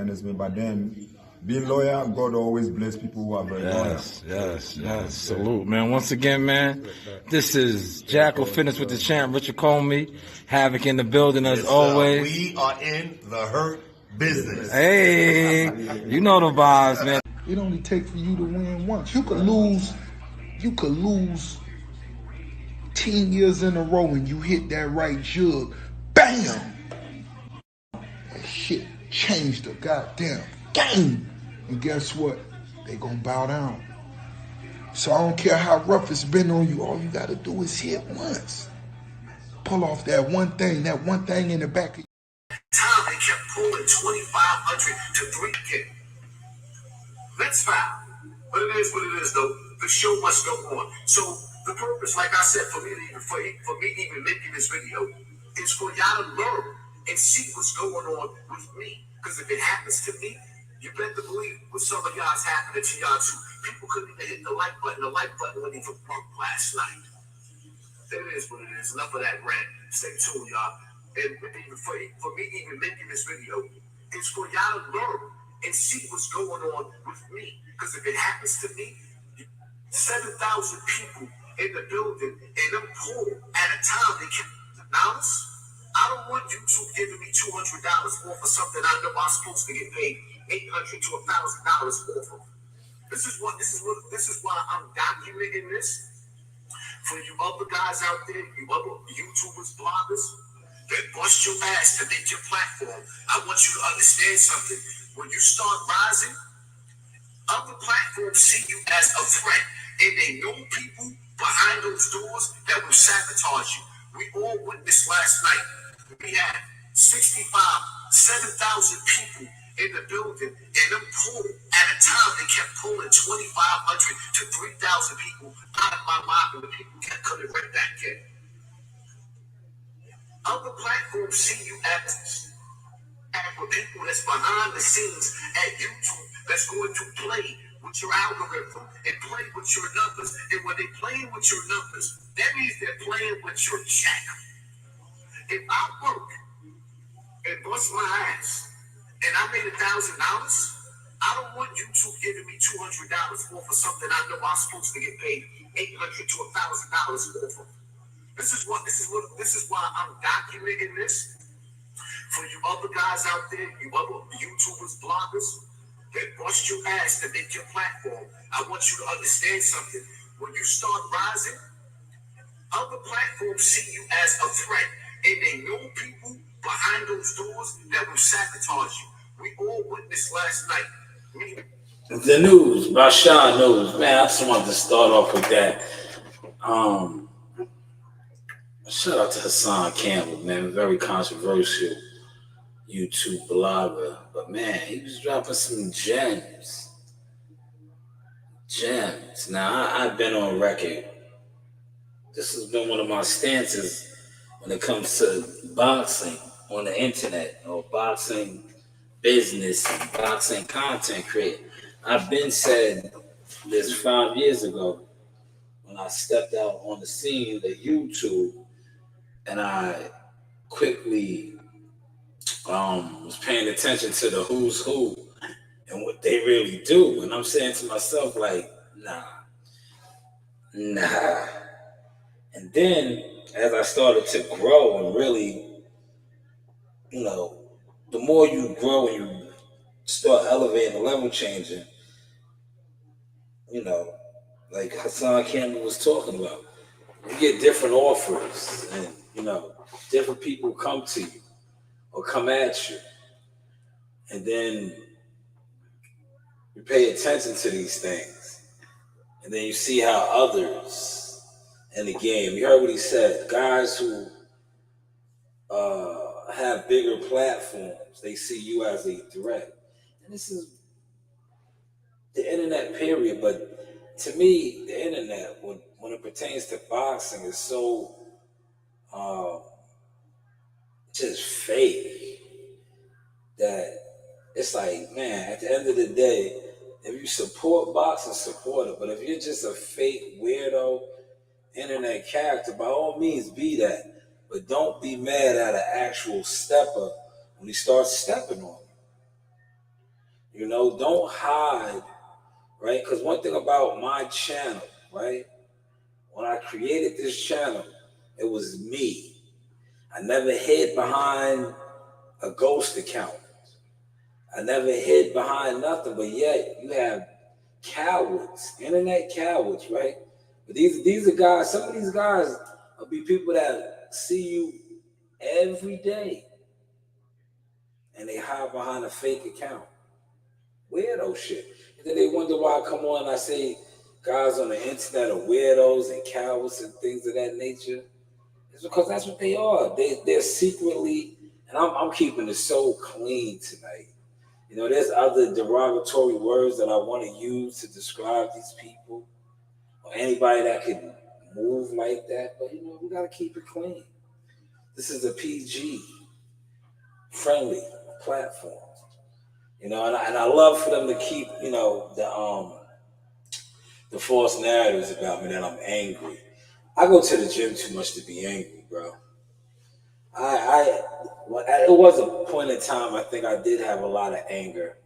management, but then being loyal, God always bless people who are very loyal. Yes. Salute, man. Once again, man, this is Jackal Fitness with the champ, Richard Comey. Havoc in the building as always. We are in the hurt business. Hey, you know the vibes, man. It only takes for you to win once. You could lose 10 years in a row and you hit that right jug. Bam! That shit changed the goddamn game. And guess what? They gonna bow down. So I don't care how rough it's been on you, all you gotta do is hit once. Pull off that one thing in the back of Time they kept pulling 2,500 to 3K. That's foul. But it is what it is, though. The show must go on. So the purpose, like I said, for me even making this video is for y'all to learn and see what's going on with me. Because if it happens to me, you better believe with some of y'all's happening to y'all too. People couldn't even hit the like button. The like button wasn't even broke last night. It is what it is. Enough of that rant. Stay tuned, y'all. And for me even making this video is for y'all to learn and see what's going on with me. Because if it happens to me, 7,000 people in the building and them pull at a time they can announce. I don't want YouTube giving me $200 more for something I know I'm supposed to get paid $800 to $1,000 for. This is why I'm documenting this. For you other guys out there, you other YouTubers, bloggers, that bust your ass to make your platform. I want you to understand something. When you start rising, other platforms see you as a threat, and they know people behind those doors that will sabotage you. We all witnessed last night. We had 7,000 people in the building, and them pulled at a time. They kept pulling 2,500 to 3,000 people out of my mob, and the people kept coming right back in. Other platforms see you as with people that's behind the scenes at YouTube that's going to play with your algorithm and play with your numbers. And when they playing with your numbers, that means they're playing with your check. If I work and bust my ass and I made $1,000, I don't want YouTube giving me $200 more for something I know I'm supposed to get paid $800 to $1,000 for. This is why I'm documenting this. For you other guys out there, you other YouTubers, bloggers, that bust your ass to make your platform. I want you to understand something. When you start rising, other platforms see you as a threat, and they know people behind those doors that will sabotage you. We all witnessed last night. The news by Shanewz. Man, I just wanted to start off with that. Shout out to Hassan Campbell, man. Very controversial YouTube blogger. But man, he was dropping some gems. Now, I've been on record. This has been one of my stances when it comes to boxing on the internet or boxing business and boxing content creating. I've been said this 5 years ago when I stepped out on the scene of YouTube, and I quickly was paying attention to the who's who and what they really do. And I'm saying to myself, like, nah. And then as I started to grow and really, the more you grow and you start elevating the level changing, like Hassan Campbell was talking about, you get different offers and, different people come to you or come at you. And then you pay attention to these things. And then you see how others in the game, you heard what he said, guys who have bigger platforms, they see you as a threat. And this is the internet period, but to me, the internet, when it pertains to boxing, is so just fake that it's like, man, at the end of the day, if you support boxing, support it. But if you're just a fake weirdo internet character, by all means be that. But don't be mad at an actual stepper when he starts stepping on you. You know, don't hide, right? Because one thing about my channel, right? When I created this channel, it was me. I never hid behind a ghost account. I never hid behind nothing, but yet you have cowards, internet cowards, right? But these are guys, some of these guys will be people that see you every day and they hide behind a fake account. Weirdo shit. And then they wonder why I come on and I say guys on the internet are weirdos and cowards and things of that nature. It's because that's what they are. They're secretly, and I'm keeping it so clean tonight. You know, there's other derogatory words that I want to use to describe these people or anybody that could move like that. But, you know, we got to keep it clean. This is a PG friendly platform. You know, and I love for them to keep, you know, the false narratives about me that I'm angry. I go to the gym too much to be angry, bro. It was a point in time I think I did have a lot of anger,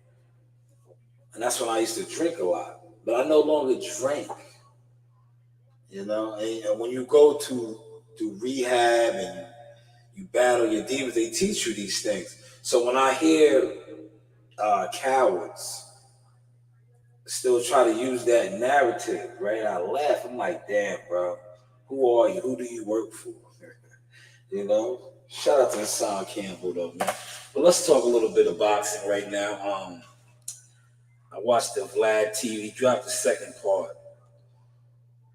and that's when I used to drink a lot. But I no longer drink. You know, and when you go to do rehab and you battle your demons, they teach you these things. So when I hear cowards still try to use that narrative, right? I laugh. I'm like, damn, bro, who are you? Who do you work for? You know? Shout out to Hassan Campbell, though, man. But let's talk a little bit of boxing right now. I watched the Vlad TV, dropped the second part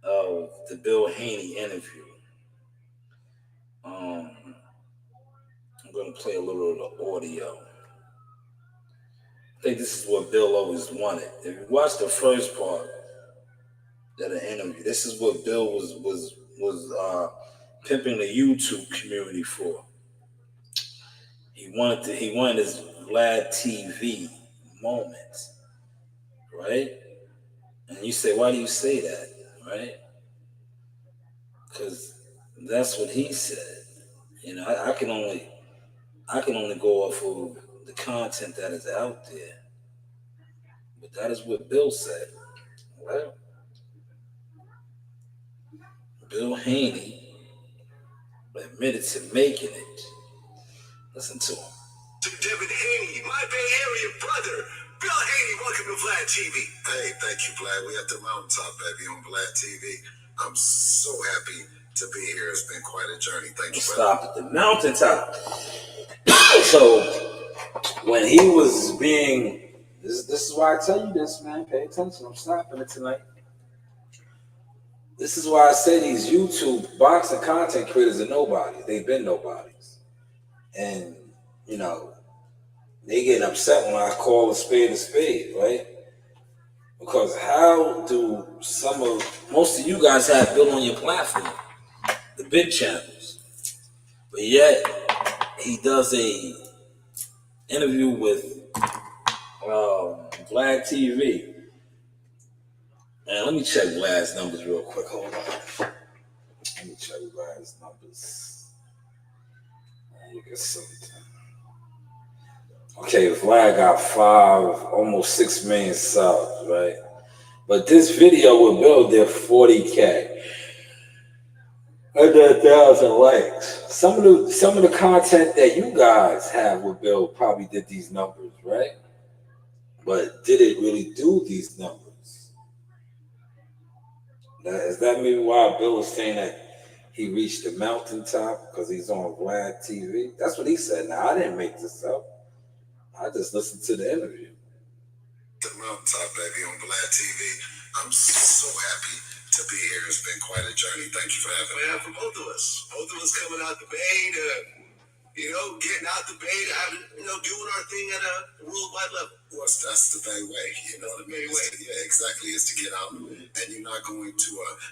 of the Bill Haney interview. I'm going to play a little of the audio. I think this is what Bill always wanted. If you watch the first part of the interview, this is what Bill was pimping the YouTube community for. He wanted his Vlad TV moment, right? And you say, why do you say that, right? Because that's what he said. You know, I can only go off of the content that is out there. But that is what Bill said. Right? Bill Haney admitted to making it. Listen to him. To Devin Haney, my Bay Area brother. Bill Haney, welcome to Vlad TV. Hey, thank you, Vlad. We at the mountaintop, baby, on Vlad TV. I'm so happy to be here. It's been quite a journey. Thank you, brother. Stop at the mountaintop. So, when he was being... This is why I tell you this, man. Pay attention. I'm stopping it tonight. This is why I say these YouTube boxing content creators are nobodies. They've been nobodies. And, you know, they get upset when I call a spade, right? Because how do most of you guys have Bill on your platform, the big channels, but yet he does a interview with Vlad TV. Man, let me check Vlad's numbers real quick. Hold on. Let me check Vlad's numbers. Look at something. Okay, Vlad got almost 6 million subs, right? But this video with Bill did 40K. 100,000 likes. Some of the content that you guys have with Bill probably did these numbers, right? But did it really do these numbers? Is that maybe why Bill was saying that he reached the mountaintop because he's on Vlad TV? That's what he said. Now, I didn't make this up. I just listened to the interview. The mountaintop, baby, on Vlad TV. I'm so happy to be here. It's been quite a journey. Thank you for having me. Yeah, for both of us. Both of us coming out the Bay to, you know, getting out the Bay to having, you know, doing our thing at a worldwide level. Well, that's the Bay way, you know what I mean? Yeah, exactly. Is to get out. And you're not going to,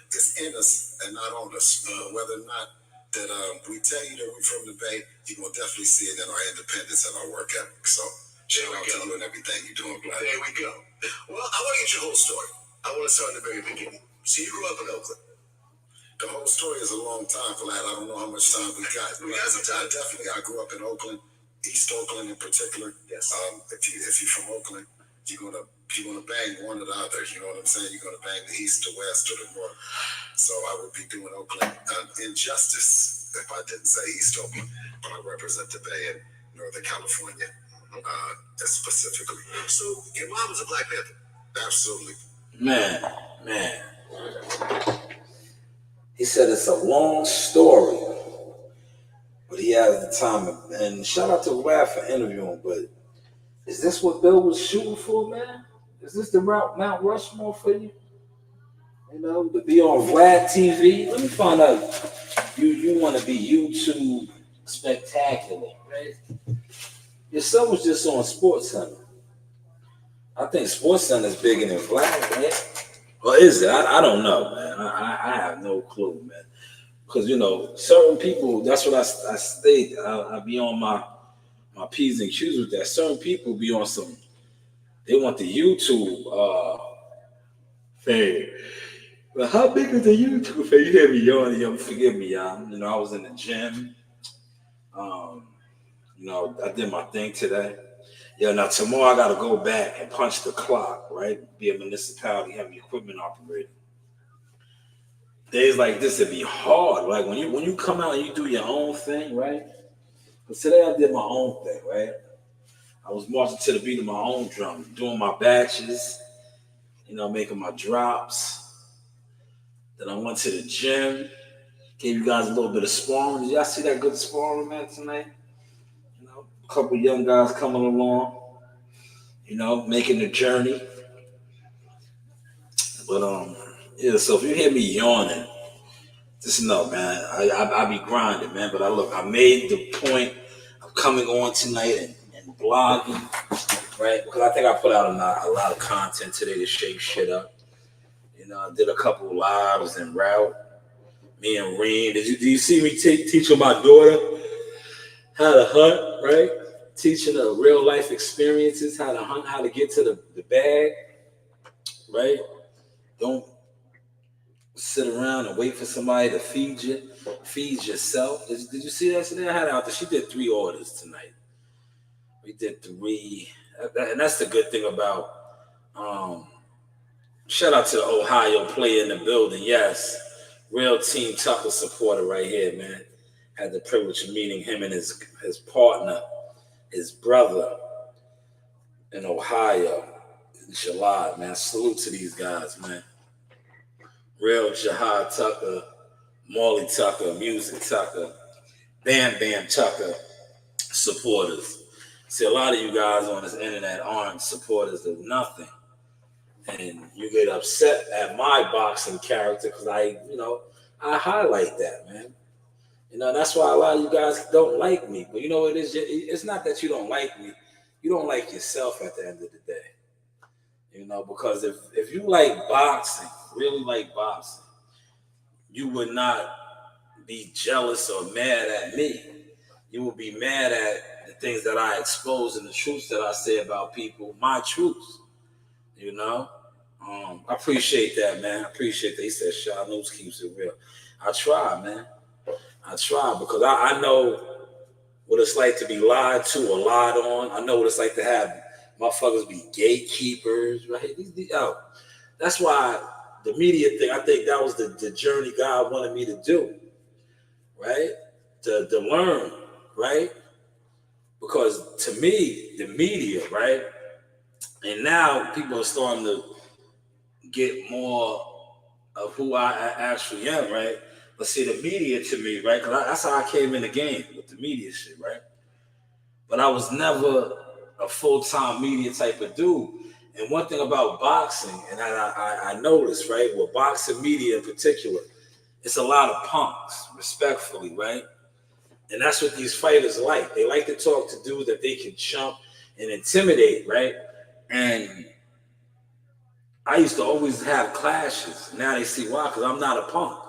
it's in us and not on us. Whether or not that we tell you that we're from the Bay, you're going to definitely see it in our independence and our work ethic. So, shout out to you and everything you're doing, Vlad. There we go. Well, I want to get your whole story. I want to start in the very beginning. So you grew up in Oakland. The whole story is a long time, Vlad. I don't know how much time we got. We got some time. Definitely, I grew up in Oakland, East Oakland in particular. Yes. If you're from Oakland, You're gonna bang one or the other. You know what I'm saying? You're gonna bang the east, the west, or the north. So I would be doing Oakland an injustice if I didn't say East Oakland, but I represent the Bay in Northern California, specifically. So your mom was a Black Panther? Absolutely. Man. He said it's a long story, but he has the time. And shout out to Rad for interviewing. But is this what Bill was shooting for, man? Is this the Mount Rushmore for you? You know, to be on Vlad TV. Let me find out. You want to be YouTube spectacular, right? Your son was just on SportsCenter. I think SportsCenter is bigger than Vlad, right? Or is it? I don't know, man. I have no clue, man. Because, you know, certain people, that's what I state. I be on my P's and Q's with that. Certain people be on some, they want the YouTube thing. But how big is the YouTube thing? You hear me yawning, yo, forgive me, y'all. You know, I was in the gym. You know, I did my thing today. Yeah, now tomorrow I got to go back and punch the clock, right? Be a municipality, heavy equipment operator. Days like this, it'd be hard. Like when you come out and you do your own thing, right? But today I did my own thing, right? I was marching to the beat of my own drum, doing my batches, you know, making my drops. Then I went to the gym, gave you guys a little bit of sparring. Did y'all see that good sparring, man, tonight? You know, a couple young guys coming along, you know, making the journey. But yeah, so if you hear me yawning, just know, man, I be grinding, man. But I made the point of coming on tonight and blogging, right? Because I think I put out a lot of content today to shake shit up. You know, I did a couple lives en route. Me and Reem. Did you see me teaching my daughter how to hunt, right? Teaching her real life experiences, how to hunt, how to get to the bag, right? Don't sit around and wait for somebody to feed you. Feed yourself. Did you see that today? I had out there. She did 3 orders tonight. We did 3. And that's the good thing about shout out to the Ohio player in the building. Yes. Real Team Tucker supporter right here, man. Had the privilege of meeting him and his partner, his brother in Ohio in July, man. Salute to these guys, man. Real Jihad Tucker, Morley Tucker, Music Tucker, Bam Bam Tucker supporters. See, a lot of you guys on this internet aren't supporters of nothing. And you get upset at my boxing character because I highlight that, man. You know, that's why a lot of you guys don't like me. But you know what it is? It's not that you don't like me. You don't like yourself at the end of the day. You know, because if you like boxing, really like boxing, you would not be jealous or mad at me. You would be mad at the things that I expose and the truths that I say about people, my truths. You know? I appreciate that, man. I appreciate that. He said Shanewz keeps it real. I try, man. I try because I know what it's like to be lied to or lied on. I know what it's like to have motherfuckers be gatekeepers, right? That's why the media thing, I think that was the journey God wanted me to do, right? To learn, right? Because to me, the media, right? And now people are starting to get more of who I actually am, right? But see, the media to me, right? Because that's how I came in the game with the media shit, right? But I was never a full-time media type of dude. And one thing about boxing, and I noticed, right, with boxing media in particular, it's a lot of punks, respectfully, right? And that's what these fighters like. They like to talk to dudes that they can chump and intimidate, right? And I used to always have clashes. Now they see why, because I'm not a punk.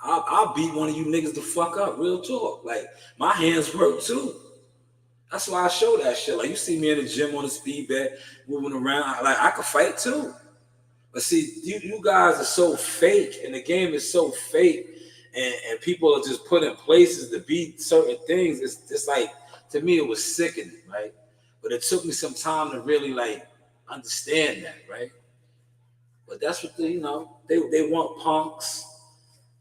I'll beat one of you niggas the fuck up, real talk. Like, my hands work too. That's why I show that shit. Like, you see me in the gym on the speed bag, moving around. Like, I could fight too. But see, you guys are so fake, and the game is so fake, and people are just put in places to beat certain things. It's like, to me, it was sickening, right? But it took me some time to really, like, understand that, right? But that's what they want punks,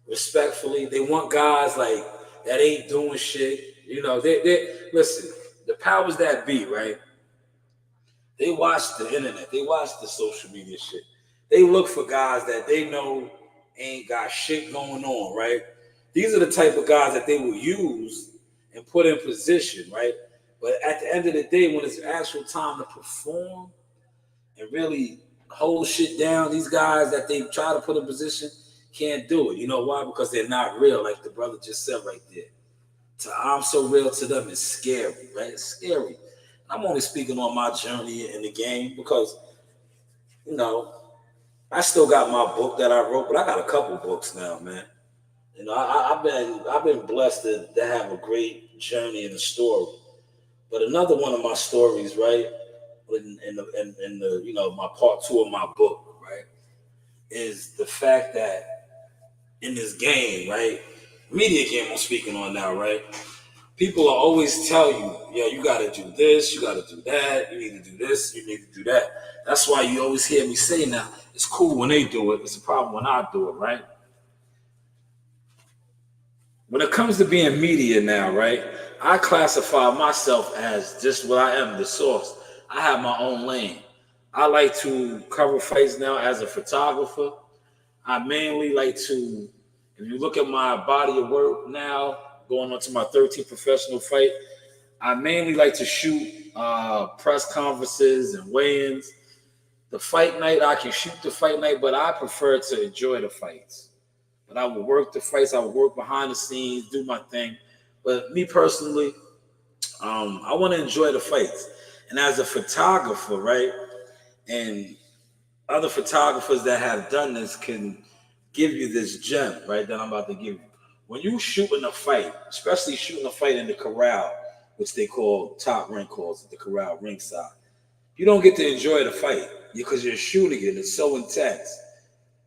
respectfully. They want guys like that ain't doing shit. They listen, the powers that be, right? They watch the internet, they watch the social media shit. They look for guys that they know ain't got shit going on, right? These are the type of guys that they will use and put in position, right? But at the end of the day, when it's actual time to perform and really hold shit down, these guys that they try to put in position can't do it. You know why? Because they're not real, like the brother just said right there. I'm so real to them, it's scary, right? It's scary. I'm only speaking on my journey in the game because, I still got my book that I wrote, but I got a couple books now, man. I've been blessed to have a great journey and a story. But another one of my stories, right, in the my part 2 of my book, right, is the fact that in this game, right, media game I'm speaking on now, right, people will always tell you, yeah, you got to do this, you got to do that, you need to do this, you need to do that. That's why you always hear me say now, it's cool when they do it, it's a problem when I do it, right? When it comes to being media now, right, I classify myself as just what I am, the source. I have my own lane. I like to cover fights now as a photographer. I mainly like to, if you look at my body of work now, going on to my 13th professional fight, I mainly like to shoot press conferences and weigh-ins. The fight night, I can shoot the fight night, but I prefer to enjoy the fights. But I would work the fights, I would work behind the scenes, do my thing. But me personally, I want to enjoy the fights. And as a photographer, right, and other photographers that have done this can give you this gem, right, that I'm about to give you. When you shooting a fight, especially shooting a fight in the corral, which they call Top Rank calls it the corral ringside, you don't get to enjoy the fight because you're shooting it. It's so intense.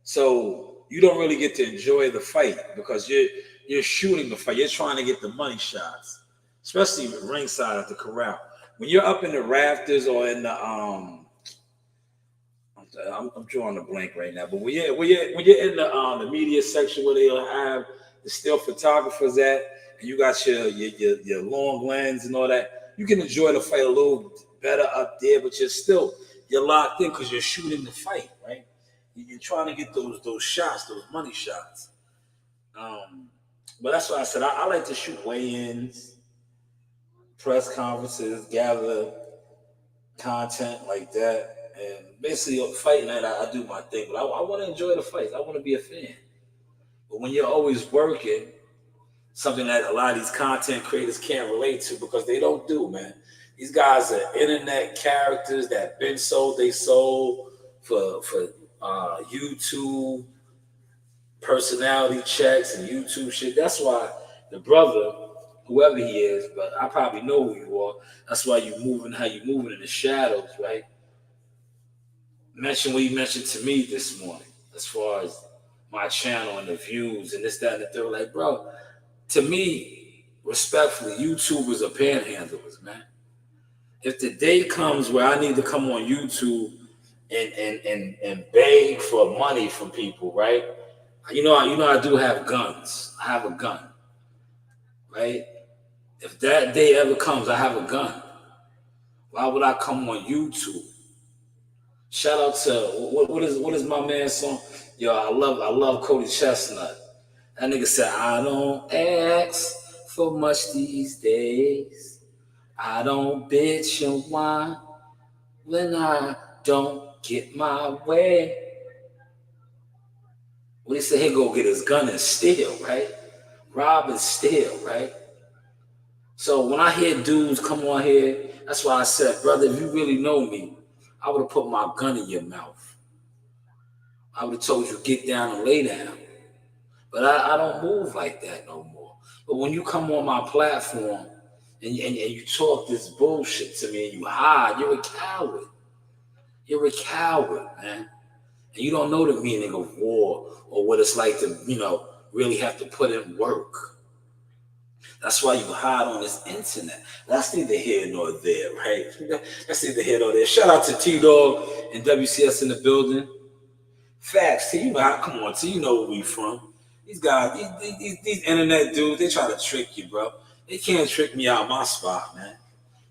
So you don't really get to enjoy the fight because you're shooting the fight. You're trying to get the money shots, especially ringside at the corral. When you're up in the rafters or in the I'm drawing a blank right now, but when you're in the media section where they'll have the still photographers at, and you got your long lens and all that, you can enjoy the fight a little better up there, but you're locked in because you're shooting the fight, right? You're trying to get those shots, those money shots. But that's why I said I like to shoot weigh-ins, press conferences, gather content like that. And basically, fight night, I do my thing. But I want to enjoy the fights. I want to be a fan. But when you're always working, something that a lot of these content creators can't relate to because they don't do, man. These guys are internet characters that been sold. They sold for YouTube personality checks and YouTube shit. That's why the brother, whoever he is, but I probably know who you are. That's why you moving how you moving in the shadows, right? Mention what you mentioned to me this morning, as far as my channel and the views and this, that, and the third. Like, bro, to me, respectfully, YouTubers are panhandlers, man. If the day comes where I need to come on YouTube and beg for money from people, right? You know I do have guns. I have a gun, right? If that day ever comes, I have a gun. Why would I come on YouTube? Shout out to what is my man's song? Yo, I love Cody Chestnut. That nigga said, I don't ask for much these days. I don't bitch and whine when I don't get my way. Well, he said he go get his gun and steal, right? Rob and steal, right? So when I hear dudes come on here, that's why I said, brother, if you really know me, I would have put my gun in your mouth. I would have told you get down and lay down. But I don't move like that no more. But when you come on my platform and you talk this bullshit to me and you hide, you're a coward. You're a coward, man. And you don't know the meaning of war or what it's like to, really have to put in work. That's why you hide on this internet. That's neither here nor there, right? That's neither here nor there. Shout out to T-Dog and WCS in the building. Facts, T, you know how, come on, T, you know where we from. These guys, these internet dudes, they try to trick you, bro. They can't trick me out my spot, man.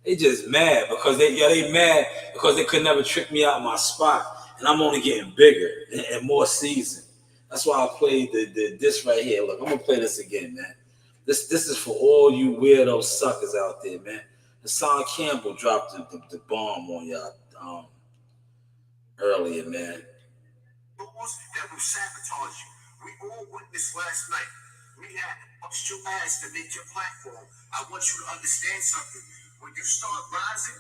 They just mad because they mad because they could never trick me out my spot. And I'm only getting bigger and more seasoned. That's why I played this right here. Look, I'm gonna play this again, man. This is for all you weirdo suckers out there, man. Hassan Campbell dropped the bomb on y'all earlier, man. That will sabotage you. We all witnessed last night. We had bust your ass to make your platform. I want you to understand something. When you start rising,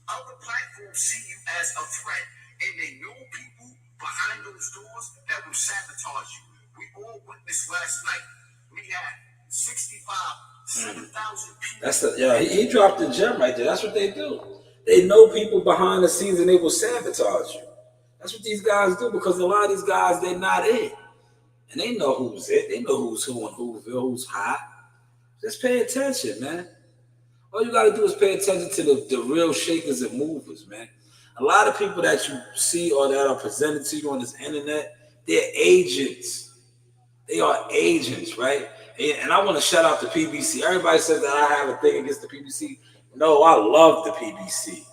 other platforms see you as a threat, and they know people behind those doors that will sabotage you. We all witnessed last night. We had 7,000 people. He dropped the gem right there. That's what they do. They know people behind the scenes and they will sabotage you. That's what these guys do because a lot of these guys, they're not it. And they know who's it. They know who's who and who's hot. Just pay attention, man. All you got to do is pay attention to the real shakers and movers, man. A lot of people that you see or that are presented to you on this internet, they're agents. They are agents, right? And I want to shout out the PBC. Everybody says that I have a thing against the PBC. No, I love the PBC.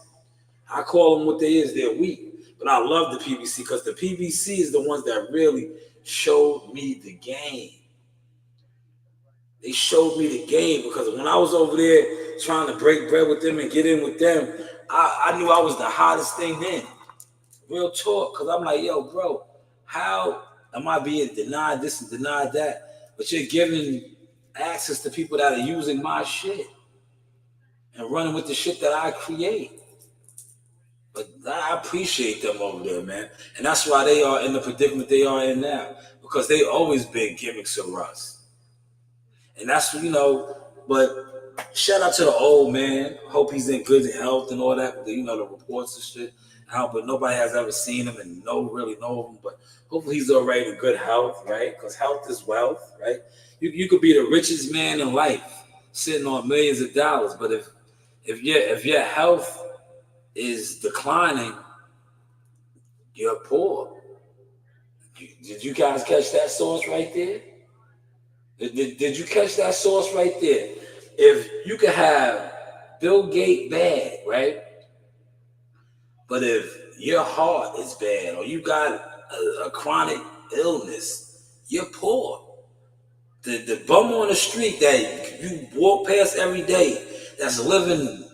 I call them what they is. They're weak. But I love the PBC because the PBC is the ones that really showed me the game. They showed me the game because when I was over there trying to break bread with them and get in with them, I knew I was the hottest thing then. Real talk, because I'm like, yo, bro, how am I being denied this and denied that? But you're giving access to people that are using my shit and running with the shit that I create. But I appreciate them over there, man. And that's why they are in the predicament they are in now. Because they always been gimmicks of Russ. And that's, but shout out to the old man. Hope he's in good health and all that. The reports and shit. But nobody has ever seen him and really know him. But hopefully he's all right in good health, right? Because health is wealth, right? You could be the richest man in life, sitting on millions of dollars. But if your health is declining, you're poor. Did you guys catch that source right there? Did you catch that source right there? If you could have Bill Gates bad, right? But if your heart is bad or you got a chronic illness, you're poor. The bum on the street that you walk past every day that's living,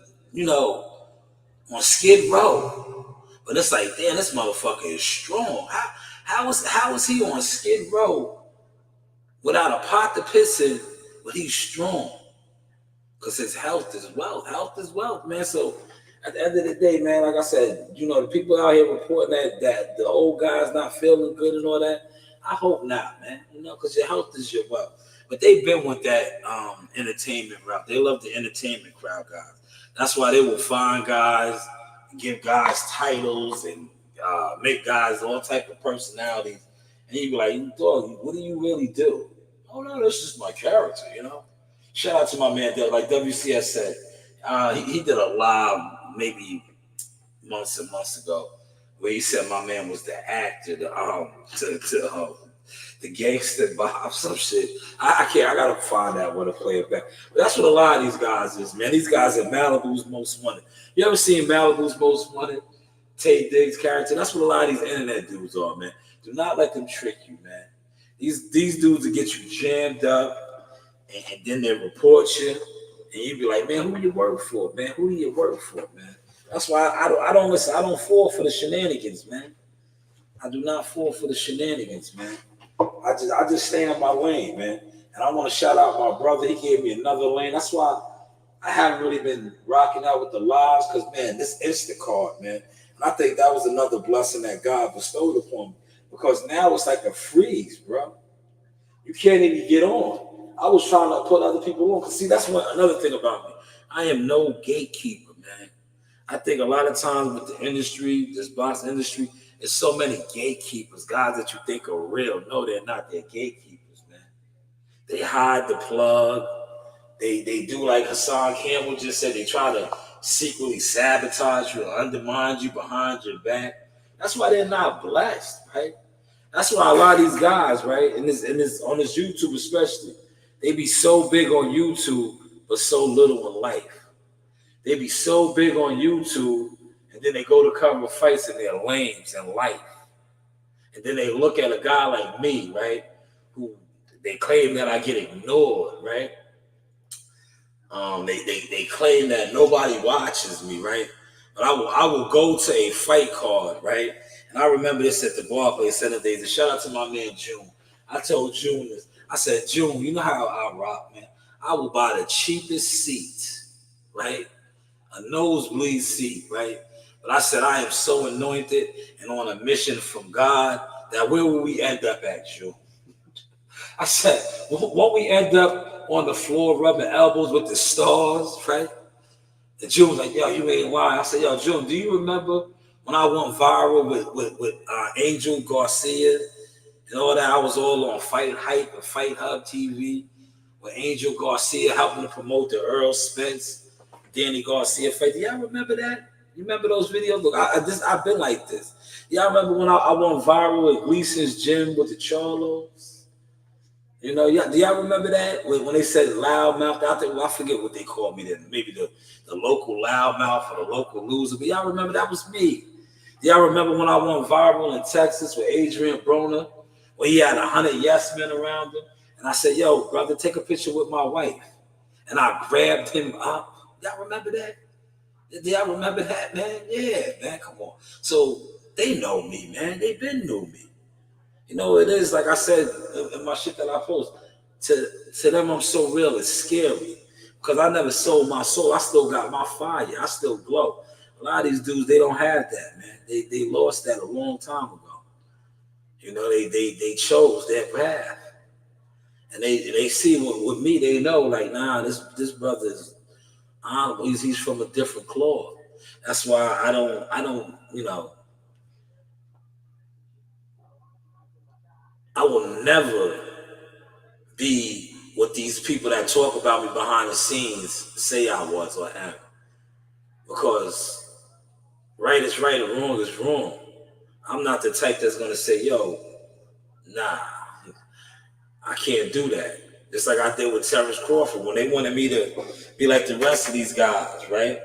on Skid Row. But it's like, damn, this motherfucker is strong. How is he on Skid Row without a pot to piss in, but he's strong? Because his health is wealth. Health is wealth, man. So at the end of the day, man, like I said, the people out here reporting that the old guy's not feeling good and all that, I hope not, man. Because your health is your wealth. But they've been with that entertainment route. They love the entertainment crowd, guys. That's why they will find guys, give guys titles, and make guys all type of personalities. And you be like, dog, what do you really do? Oh, no, that's just my character, Shout out to my man, like WCS said. He did a live maybe months and months ago where he said my man was the actor, the gangster Bob, some shit. I can't. I gotta find out where to play it back. But that's what a lot of these guys is, man. These guys are Malibu's Most Wanted. You ever seen Malibu's Most Wanted? Tay Diggs' character. That's what a lot of these internet dudes are, man. Do not let them trick you, man. These dudes will get you jammed up, and then they report you, and you be like, man, who do you work for, man? Who do you work for, man? That's why I don't listen. I don't fall for the shenanigans, man. I do not fall for the shenanigans, man. I just stay in my lane, man. And I want to shout out my brother. He gave me another lane. That's why I haven't really been rocking out with the lives, because, man, this Instacart, man. And I think that was another blessing that God bestowed upon me, because now it's like a freeze, bro. You can't even get on. I was trying to put other people on. Because, see, that's another thing about me. I am no gatekeeper, man. I think a lot of times with the industry, this box industry, there's so many gatekeepers, guys that you think are real. No, they're not. They're gatekeepers, man. They hide the plug. they do like Hassan Campbell just said. They try to secretly sabotage you or undermine you behind your back. That's why they're not blessed, right? That's why a lot of these guys, right, in this on this YouTube especially, they be so big on YouTube but so little in life. They be so big on YouTube and then they go to cover fights and they're lames in life. And then they look at a guy like me, right, who they claim that I get ignored, right? They claim that nobody watches me, right? But I will go to a fight card, right? And I remember this at the Barclays Center days. And shout out to my man June. I told June this. I said, June, you know how I rock, man. I will buy the cheapest seat, right? A nosebleed seat, right? But I said, I am so anointed and on a mission from God that where will we end up at, June? I said, won't we end up on the floor rubbing elbows with the stars, right? And June was like, yo, you ain't lying. I said, yo, June, do you remember when I went viral with Angel Garcia and all that? I was all on Fight Hype and Fight Hub TV with Angel Garcia helping to promote the Earl Spence, Danny Garcia fight. Do y'all remember that? You remember those videos? Look, I've been like this. Y'all remember when I went viral at Gleason's gym with the Charlos? You know, do y'all remember that? When they said loudmouth out there? Well, I forget what they called me then. Maybe the local loudmouth or the local loser. But y'all remember that was me. Do y'all remember when I went viral in Texas with Adrian Broner? When he had 100 yes men around him? And I said, yo, brother, take a picture with my wife. And I grabbed him up. Y'all remember that? Do y'all remember that, man? Yeah, man, come on. So they know me, man. They been knew me. You know, it is, like I said in my shit that I post, to them I'm so real, it's scary. Because I never sold my soul. I still got my fire. I still glow. A lot of these dudes, they don't have that, man. They lost that a long time ago. You know, they chose their path. And they see with me, they know, like, nah, this brother is honorable. He's from a different cloth. That's why I don't, you know, I will never be what these people that talk about me behind the scenes say I was or am. Because right is right and wrong is wrong. I'm not the type that's going to say, yo, nah, I can't do that. Just like I did with Terrence Crawford when they wanted me to be like the rest of these guys, right?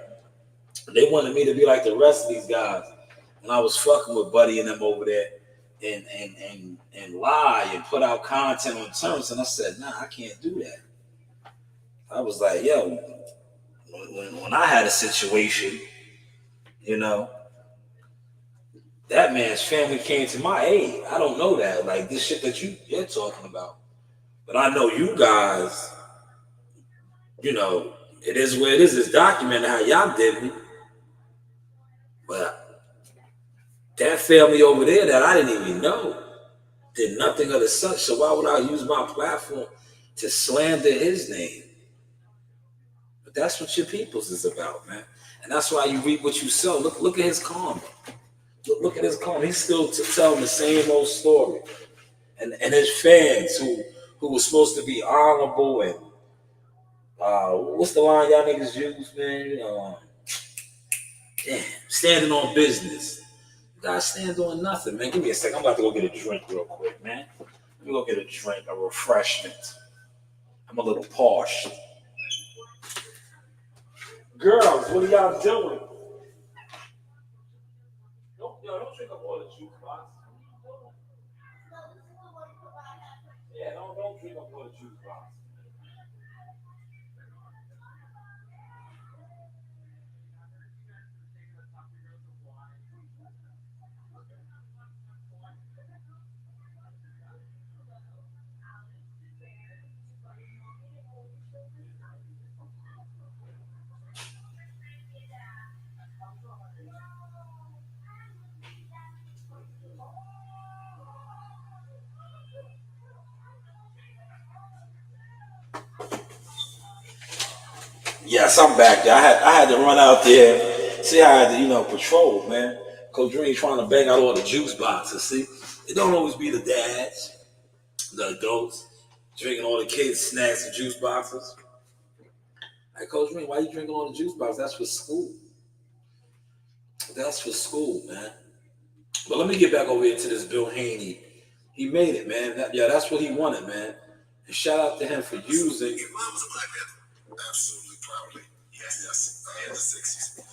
They wanted me to be like the rest of these guys. When I was fucking with Buddy and them over there and lie and put out content on Terrence, and I said, nah, I can't do that. I was like, yo, when I had a situation, you know, that man's family came to my aid. I don't know that, like this shit that you're talking about. But I know you guys, you know, it is where it is. It's documented how y'all did me. But that family over there that I didn't even know did nothing of the such. So why would I use my platform to slander his name? But that's what your peoples is about, man. And that's why you reap what you sow. Look at his karma. Look at his karma. He's still telling the same old story. And his fans who was supposed to be honorable and what's the line y'all niggas use, man? Damn, standing on business. You guys stand on nothing, man. Give me a second. I'm about to go get a drink real quick, man. Let me go get a drink, a refreshment. I'm a little parched. Girls, what are y'all doing? Don't drink up all the juice box. Yeah, don't drink up all the juice box. Yes, I'm back there. I had to run out there, see how I had to, patrol, man. Coach Green trying to bang out all the juice boxes. See, it don't always be the dads, the adults, drinking all the kids' snacks and juice boxes. Hey, Coach Green, why you drinking all the juice box? That's for school. That's for school, man. But let me get back over here to this Bill Haney. He made it, man. That's what he wanted, man. And shout out to him for using. Your mom was a Black Panther. Absolutely, proudly. Yes. In the 60s.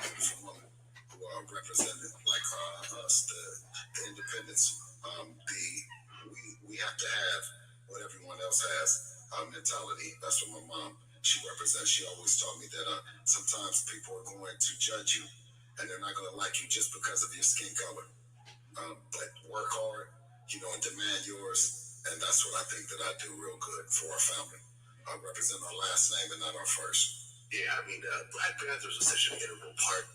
Beautiful woman who represented, like us, the independence. We have to have what everyone else has, mentality. That's what my mom, she represents. She always taught me that sometimes people are going to judge you and they're not going to like you just because of your skin color. But work hard, and demand yours. And that's what I think that I do real good for our family. I represent our last name and not our first. Yeah, I mean, Black Panthers are such an integral part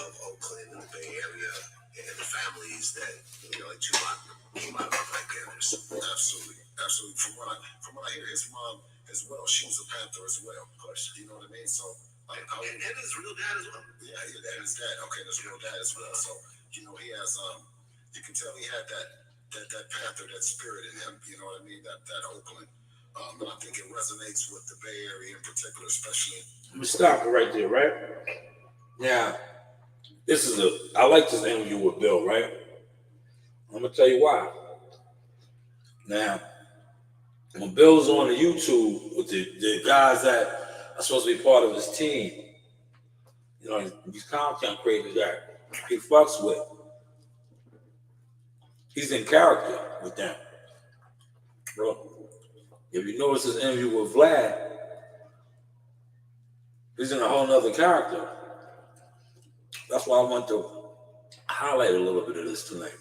of Oakland and the Bay Area and the families that, like Tupac came out of Black Panthers. Absolutely. From what I hear, his mom as well, she was a Panther as well. Of course. You know what I mean? So, and his real dad as well. Yeah, and his dad. Okay, and his real dad as well. So, he has, you can tell he had that Panther, that spirit in him. You know what I mean? That Oakland. And I think it resonates with the Bay Area in particular, especially. Let me stop it right there, right? Now, I like this interview with Bill, right? I'm gonna tell you why. Now, when Bill's on the YouTube with the guys that are supposed to be part of his team, these content creators that he fucks with, he's in character with them. Bro, if you notice his interview with Vlad, he's in a whole nother character. That's why I want to highlight a little bit of this tonight.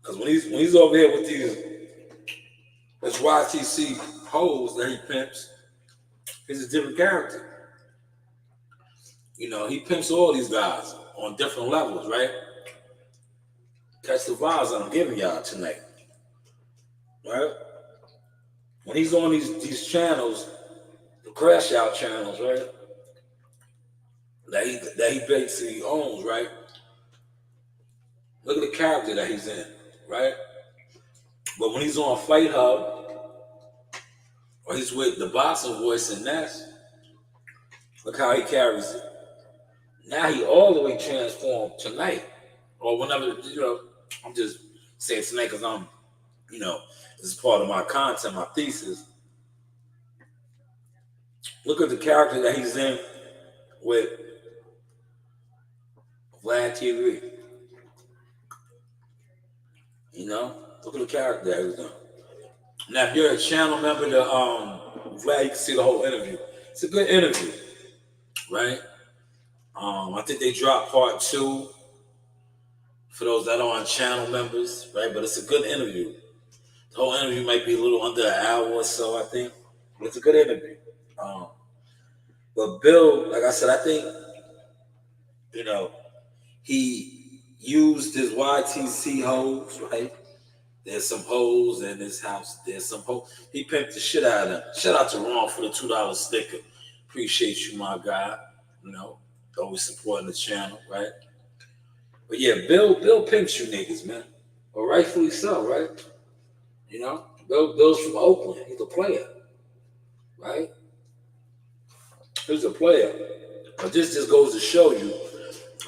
Because when he's over here with this YTC hoes that he pimps, he's a different character. He pimps all these guys on different levels, right? Catch the vibes I'm giving y'all tonight, right? When he's on these channels, the crash out channels, right? That he basically owns, right? Look at the character that he's in, right? But when he's on Fight Hub, or he's with the boxing voice and Ness, look how he carries it. Now he all the way transformed tonight, or whenever, I'm just saying tonight because I'm, this is part of my content, my thesis. Look at the character that he's in with Vlad TV. Look at the character that he's in. Now, if you're a channel member to Vlad, you can see the whole interview. It's a good interview, right? I think they dropped part 2 for those that aren't channel members, right? But it's a good interview. The whole interview might be a little under an hour or so, I think. But it's a good interview. But Bill, like I said, I think, he used his YTC hoes, right? There's some hoes in his house. There's some hoes. He pimped the shit out of them. Shout out to Ron for the $2 sticker. Appreciate you, my guy. Always supporting the channel, right? But yeah, Bill pimps you niggas, man. But rightfully so, right? Bill's from Oakland. He's a player, right? He's a player. But this just goes to show you,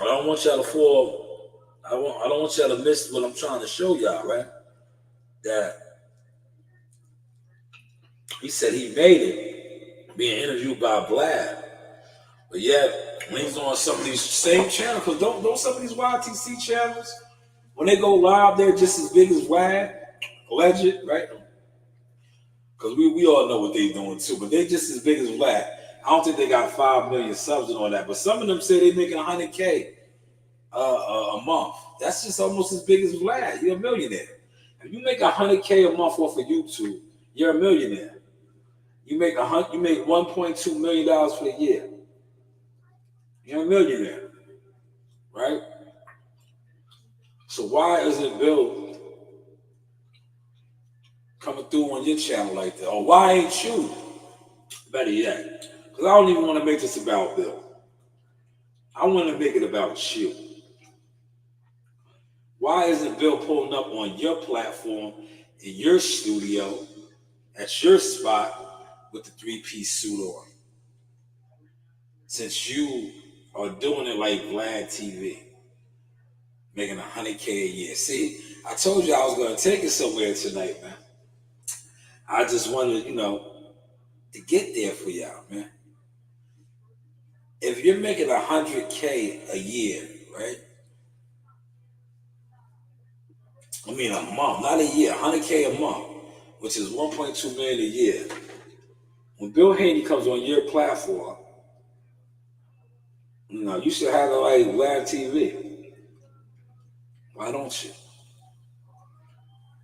I don't want y'all to fall. I don't want y'all to miss what I'm trying to show y'all, right? That he said he made it being interviewed by Vlad. But yet, when he's on some of these same channels, because don't some of these YTC channels, when they go live, they're just as big as Vlad, alleged, right? Because we all know what they're doing too, but they're just as big as Vlad. I don't think they got 5 million subs and all that, but some of them say they're making $100K a month. That's just almost as big as Vlad. You're a millionaire. If you make $100K a month off of YouTube, you're a millionaire. You make $1.2 million for the year. You're a millionaire, right? So why isn't Bill coming through on your channel like that? Or why ain't you? Better yet, because I don't even want to make this about Bill. I want to make it about you. Why isn't Bill pulling up on your platform, in your studio, at your spot, with the 3-piece suit on. Since you are doing it like Vlad TV, making $100K a year. See, I told you I was going to take it somewhere tonight, man. I just wanted, to get there for y'all, man. If you're making $100K a year, right? I mean a month, not a year, $100K a month, which is $1.2 million a year. When Bill Haney comes on your platform, you should have it like Vlad TV. Why don't you?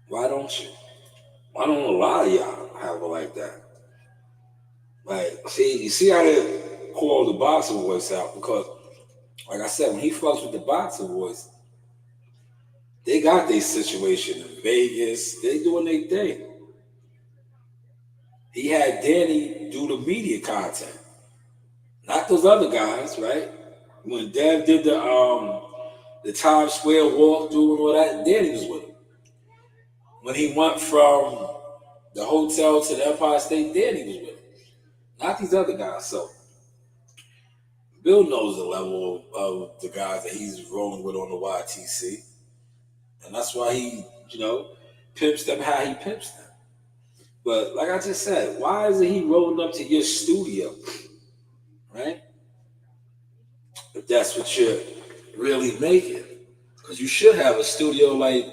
Why don't you? Why don't a lot of y'all have it like that? Like, you see how they call the boxing voice out? Because, like I said, when he fucks with the boxing voice, they got their situation in Vegas. They doing their thing. He had Danny do the media content. Not those other guys, right? When Dev did the Times Square walkthrough and all that, Danny was with him. When he went from the hotel to the Empire State, Danny was with him. Not these other guys. So Bill knows the level of the guys that he's rolling with on the YTC. And that's why he, pimps them how he pimps them. But like I just said, why isn't he rolling up to your studio? Right? If that's what you're really making. Because you should have a studio like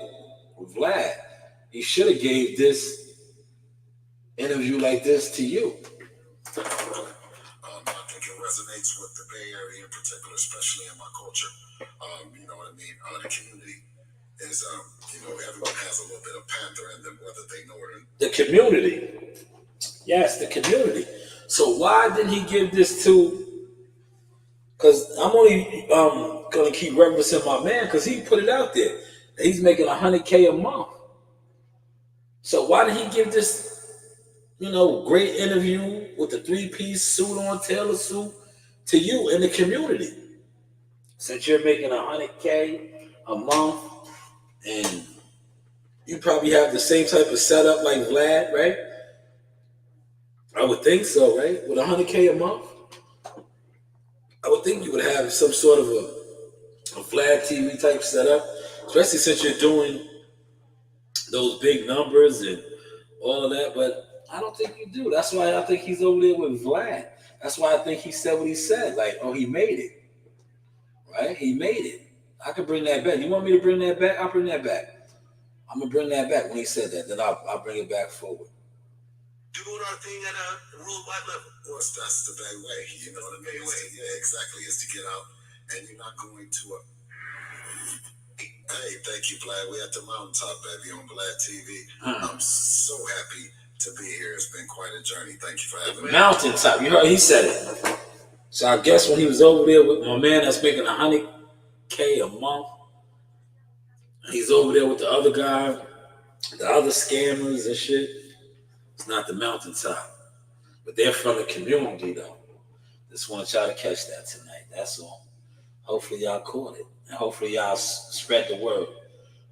Vlad. He should have gave this interview like this to you. I think it resonates with the Bay Area in particular, especially in my culture. You know what I mean? The community is, everyone has a little bit of Panther in them, whether they know it or not. The community. Yes, the community. So why did he give this to? Because I'm only going to keep referencing my man because he put it out there. He's making $100K a month. So why did he give this, great interview with the 3-piece suit on, tailor suit, to you in the community? Since you're making $100K a month and you probably have the same type of setup like Vlad, right? I would think so, right? With $100K a month, I would think you would have some sort of a Vlad TV type setup, especially since you're doing those big numbers and all of that. But I don't think you do. That's why I think he's over there with Vlad. That's why I think he said what he said. Like, oh, he made it. Right? He made it. I could bring that back. You want me to bring that back? I'll bring that back. I'm going to bring that back when he said that. Then I'll bring it back forward. Doing our thing at a worldwide level. Of course, that's the Bay way. You know what I mean? Yeah, exactly. Is to get out, and you're not going to. Hey, thank you, Vlad. We're at the mountaintop, baby, on Vlad TV. I'm so happy to be here. It's been quite a journey. Thank you for having me. Mountaintop. You heard he said it. So I guess when he was over there with my man that's making $100K a month, he's over there with the other guy, the other scammers and shit. It's not the mountaintop. But they're from the community, though. Just want y'all to catch that tonight. That's all. Hopefully y'all caught it. And hopefully y'all spread the word.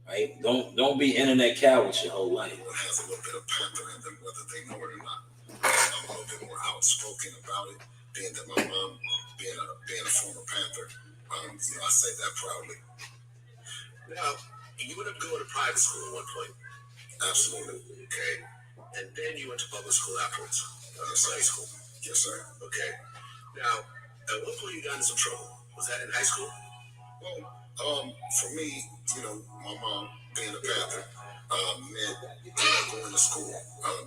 Right? Don't be internet coward your whole life. It has a little bit of Panther in them, whether they know it or not. I'm a little bit more outspoken about it, being that my mom, being a former Panther, I say that proudly. Now, you ended up going to private school at one point. Absolutely. Okay. And then you went to public school afterwards. High school. Yes, sir. Okay. Now, at what point you got in some trouble? Was that in high school? Well, for me, my mom being a Panther meant going to school,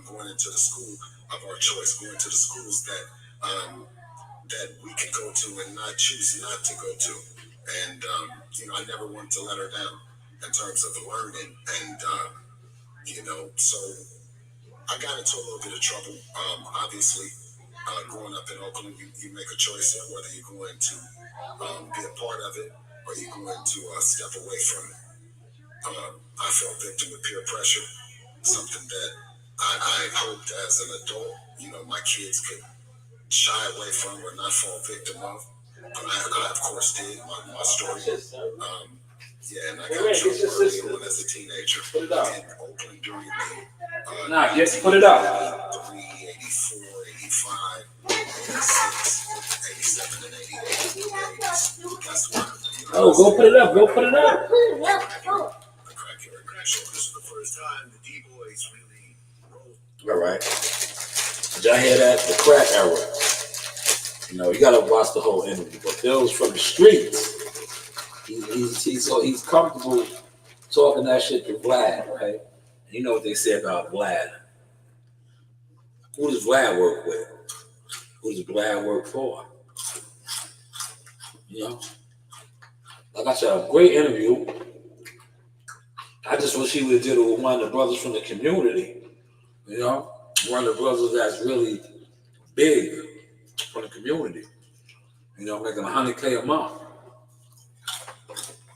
going into the school of our choice, going to the schools that we could go to and not choose not to go to. And I never wanted to let her down in terms of learning, and so I got into a little bit of trouble. Obviously, growing up in Oakland, you make a choice of whether you're going to be a part of it or you're going to step away from it. I fell victim to peer pressure, something that I hoped as an adult, my kids could shy away from or not fall victim of. But I of course, did. My story. And I got in trouble early on as a teenager in Oakland during the put it up. 384, Oh, go put it up. Go put it up. This is the first time the D-Boys really rolled. All right. Did y'all hear that? The crack era. You know, you gotta watch the whole interview. But Bill's from the streets. He's comfortable talking that shit to Vlad, right? You know what they say about Vlad. Who does Vlad work with? Who does Vlad work for? You know? Like I said, a great interview. I just wish he would have did it with one of the brothers from the community. You know? One of the brothers that's really big from the community. You know, making $100K a month.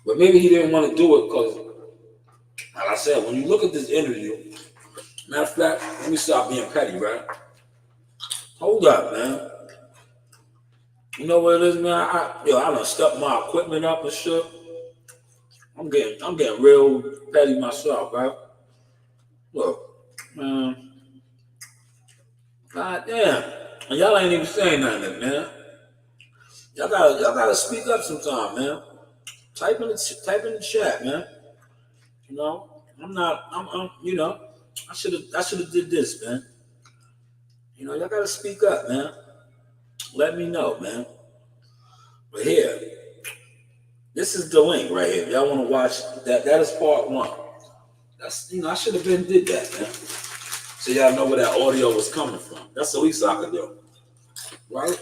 But maybe he didn't want to do it because, like I said, when you look at this interview, matter of fact, let me stop being petty, right? Hold up, man. You know what it is, man? I done stuck my equipment up and shit. I'm getting real petty myself, right? Look, man. God damn. And y'all ain't even saying nothing, man. Y'all gotta speak up sometime, man. Type in the chat, man. You know, I'm you know, I should have did this, man. You know, y'all gotta speak up, man. Let me know, man. But here, this is the link right here. If y'all want to watch that is part 1. That's, you know, I should have been did that, man. So y'all know where that audio was coming from. That's the least I could do. Right?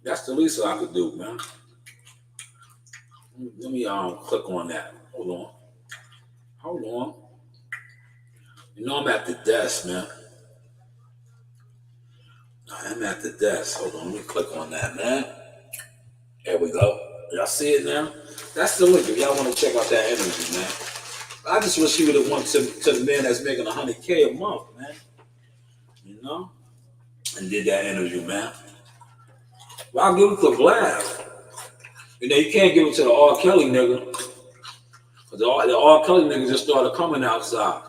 That's the least I could do, man. Let me click on that. Hold on. You know I'm at the desk, man. I'm at the desk. Hold on, let me click on that, man. There we go. Y'all see it now? That's the link if y'all want to check out that interview, man. I just wish he would have went to the man that's making $100K a month, man. You know? And did that interview, man. Well, I'll give it to Vlad. You know, you can't give it to the R. Kelly nigga. Because the R. Kelly nigga just started coming outside.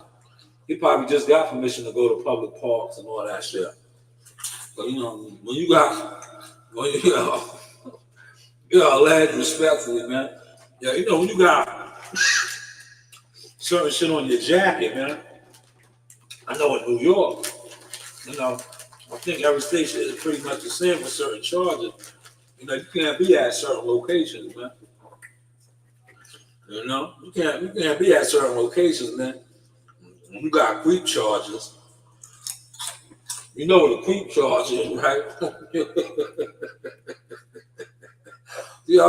He probably just got permission to go to public parks and all that shit. But, you know, when you know, lad, respectfully, man. Yeah, you know, when you got certain shit on your jacket, man. I know in New York, you know, I think every station is pretty much the same with certain charges. You know, you can't be at certain locations, man. You know, you can't be at certain locations, man. When you got creep charges, you know what a creep charge is, right? Yeah,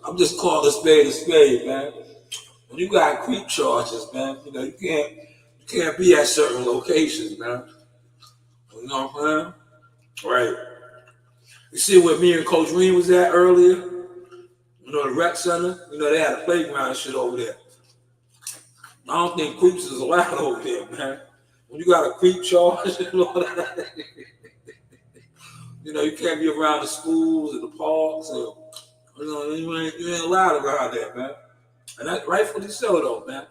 I'm just calling a spade, man. When you got creep charges, man, you know, you can't be at certain locations, man. You know what I'm saying? Right. You see where me and Coach Reed was at earlier? You know, the rec center? You know, they had a playground and shit over there. I don't think creeps is allowed over there, man. When you got a creep charge and all that, you know, you can't be around the schools and the parks. And, you know, you ain't allowed around there, man. And that's rightfully so, though, man.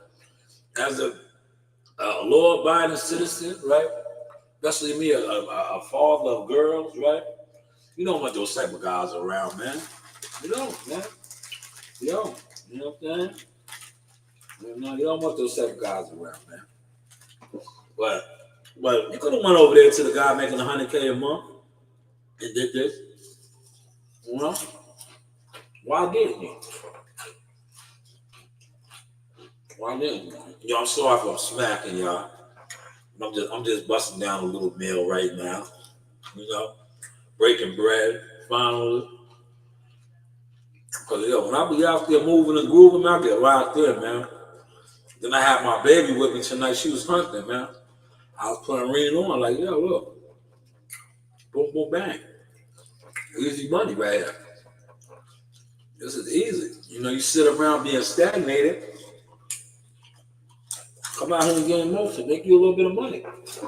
As a law-abiding citizen, right? Especially me, a father of girls, right? You don't want those type of guys around, man. You don't, man. You don't. You know what I'm saying? You don't want those type of guys around, man. But you could have went over there to the guy making $100K a month and did this. You know? Why didn't you? Why didn't you? Yo, I'm sorry if I'm smacking y'all. I'm just busting down a little meal right now. You know? Breaking bread, finally. Because, yo, when I be out there moving and grooving, I get right there, man. Then I had my baby with me tonight. She was hunting, man. I was putting Reen on, like, yo, look. Boom, boom, bang. Easy money right here. This is easy. You know, you sit around being stagnated. Come out here and get in motion. Make you a little bit of money. That's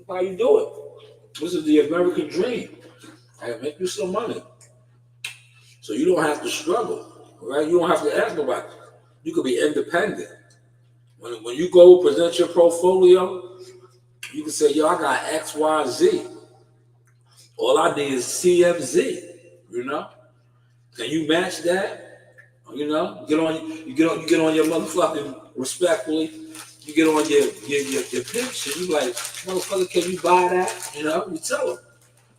how you do it. This is the American dream. Right? Make you some money. So you don't have to struggle. Right? You don't have to ask nobody. You could be independent. When you go present your portfolio, you can say, yo, I got X, Y, Z. All I need is CMZ, you know? Can you match that? You know, you get on your motherfucking respectfully. You get on your picture. You like, motherfucker, can you buy that? You know, you tell them.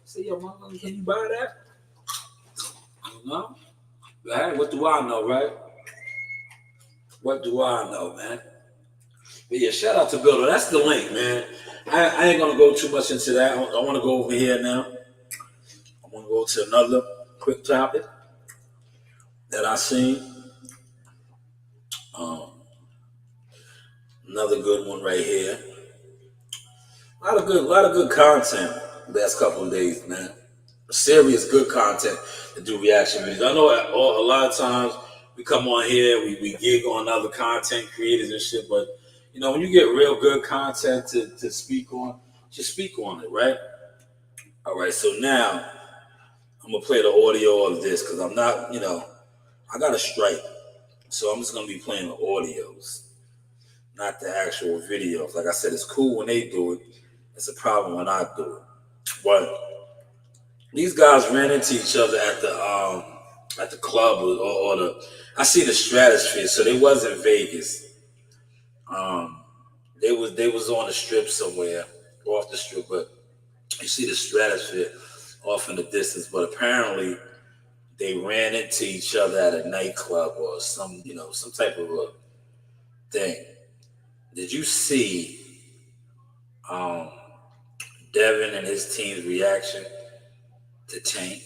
Say, yo, motherfucker, can you buy that? You know, right? What do I know, right? What do I know, man? But yeah, shout out to Builder. That's the link, man. I ain't gonna go too much into that. I want to go over here now. I want to go to another quick topic that I seen. Another good one right here. A lot of good content the last couple of days, man. Serious good content to do reaction videos. I know a lot of times we come on here, we gig on other content creators and shit, but you know, when you get real good content to speak on, just speak on it, right? All right, so now I'm gonna play the audio of this because I'm not, you know, I got a strike, so I'm just gonna be playing the audios, not the actual videos. Like I said, it's cool when they do it. It's a problem when I do it. But these guys ran into each other at the club or the. I see the Stratosphere, so they was in Vegas. They was on the strip somewhere, off the strip, but you see the Stratosphere off in the distance. But apparently, they ran into each other at a nightclub or some type of a thing. Did you see Devin and his team's reaction to Tank?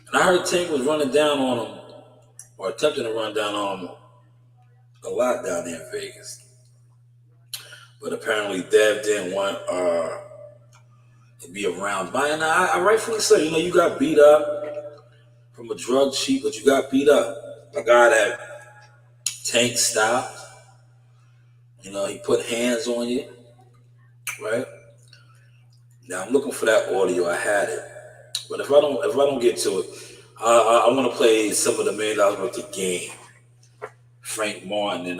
And I heard Tank was running down on him, or attempting to run down on him a lot down there in Vegas. But apparently Dev didn't want to be around. And I rightfully so. You know, you got beat up from a drug cheat, but you got beat up. A guy that Tank stopped. You know, he put hands on you, right? Now I'm looking for that audio. I had it, but if I don't get to it, I want to play some of the $1 million worth of game. Frank Martin and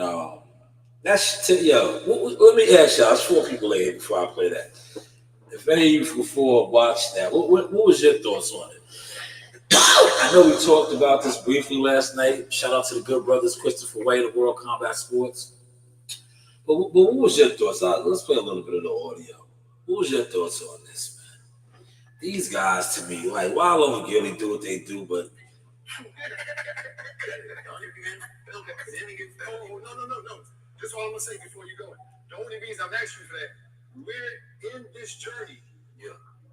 that's yo. Let me ask y'all. There's 4 people here before I play that. If any of you before watched that, what was your thoughts on it? I know we talked about this briefly last night. Shout out to the good brothers Christopher White of World Combat Sports. But what was your thoughts? Let's play a little bit of the audio. What was your thoughts on this, man? These guys, to me, like Wallow and Gilly do what they do, but No. That's all I'm gonna say before you go. The only reason I'm asking you for that, we're in this journey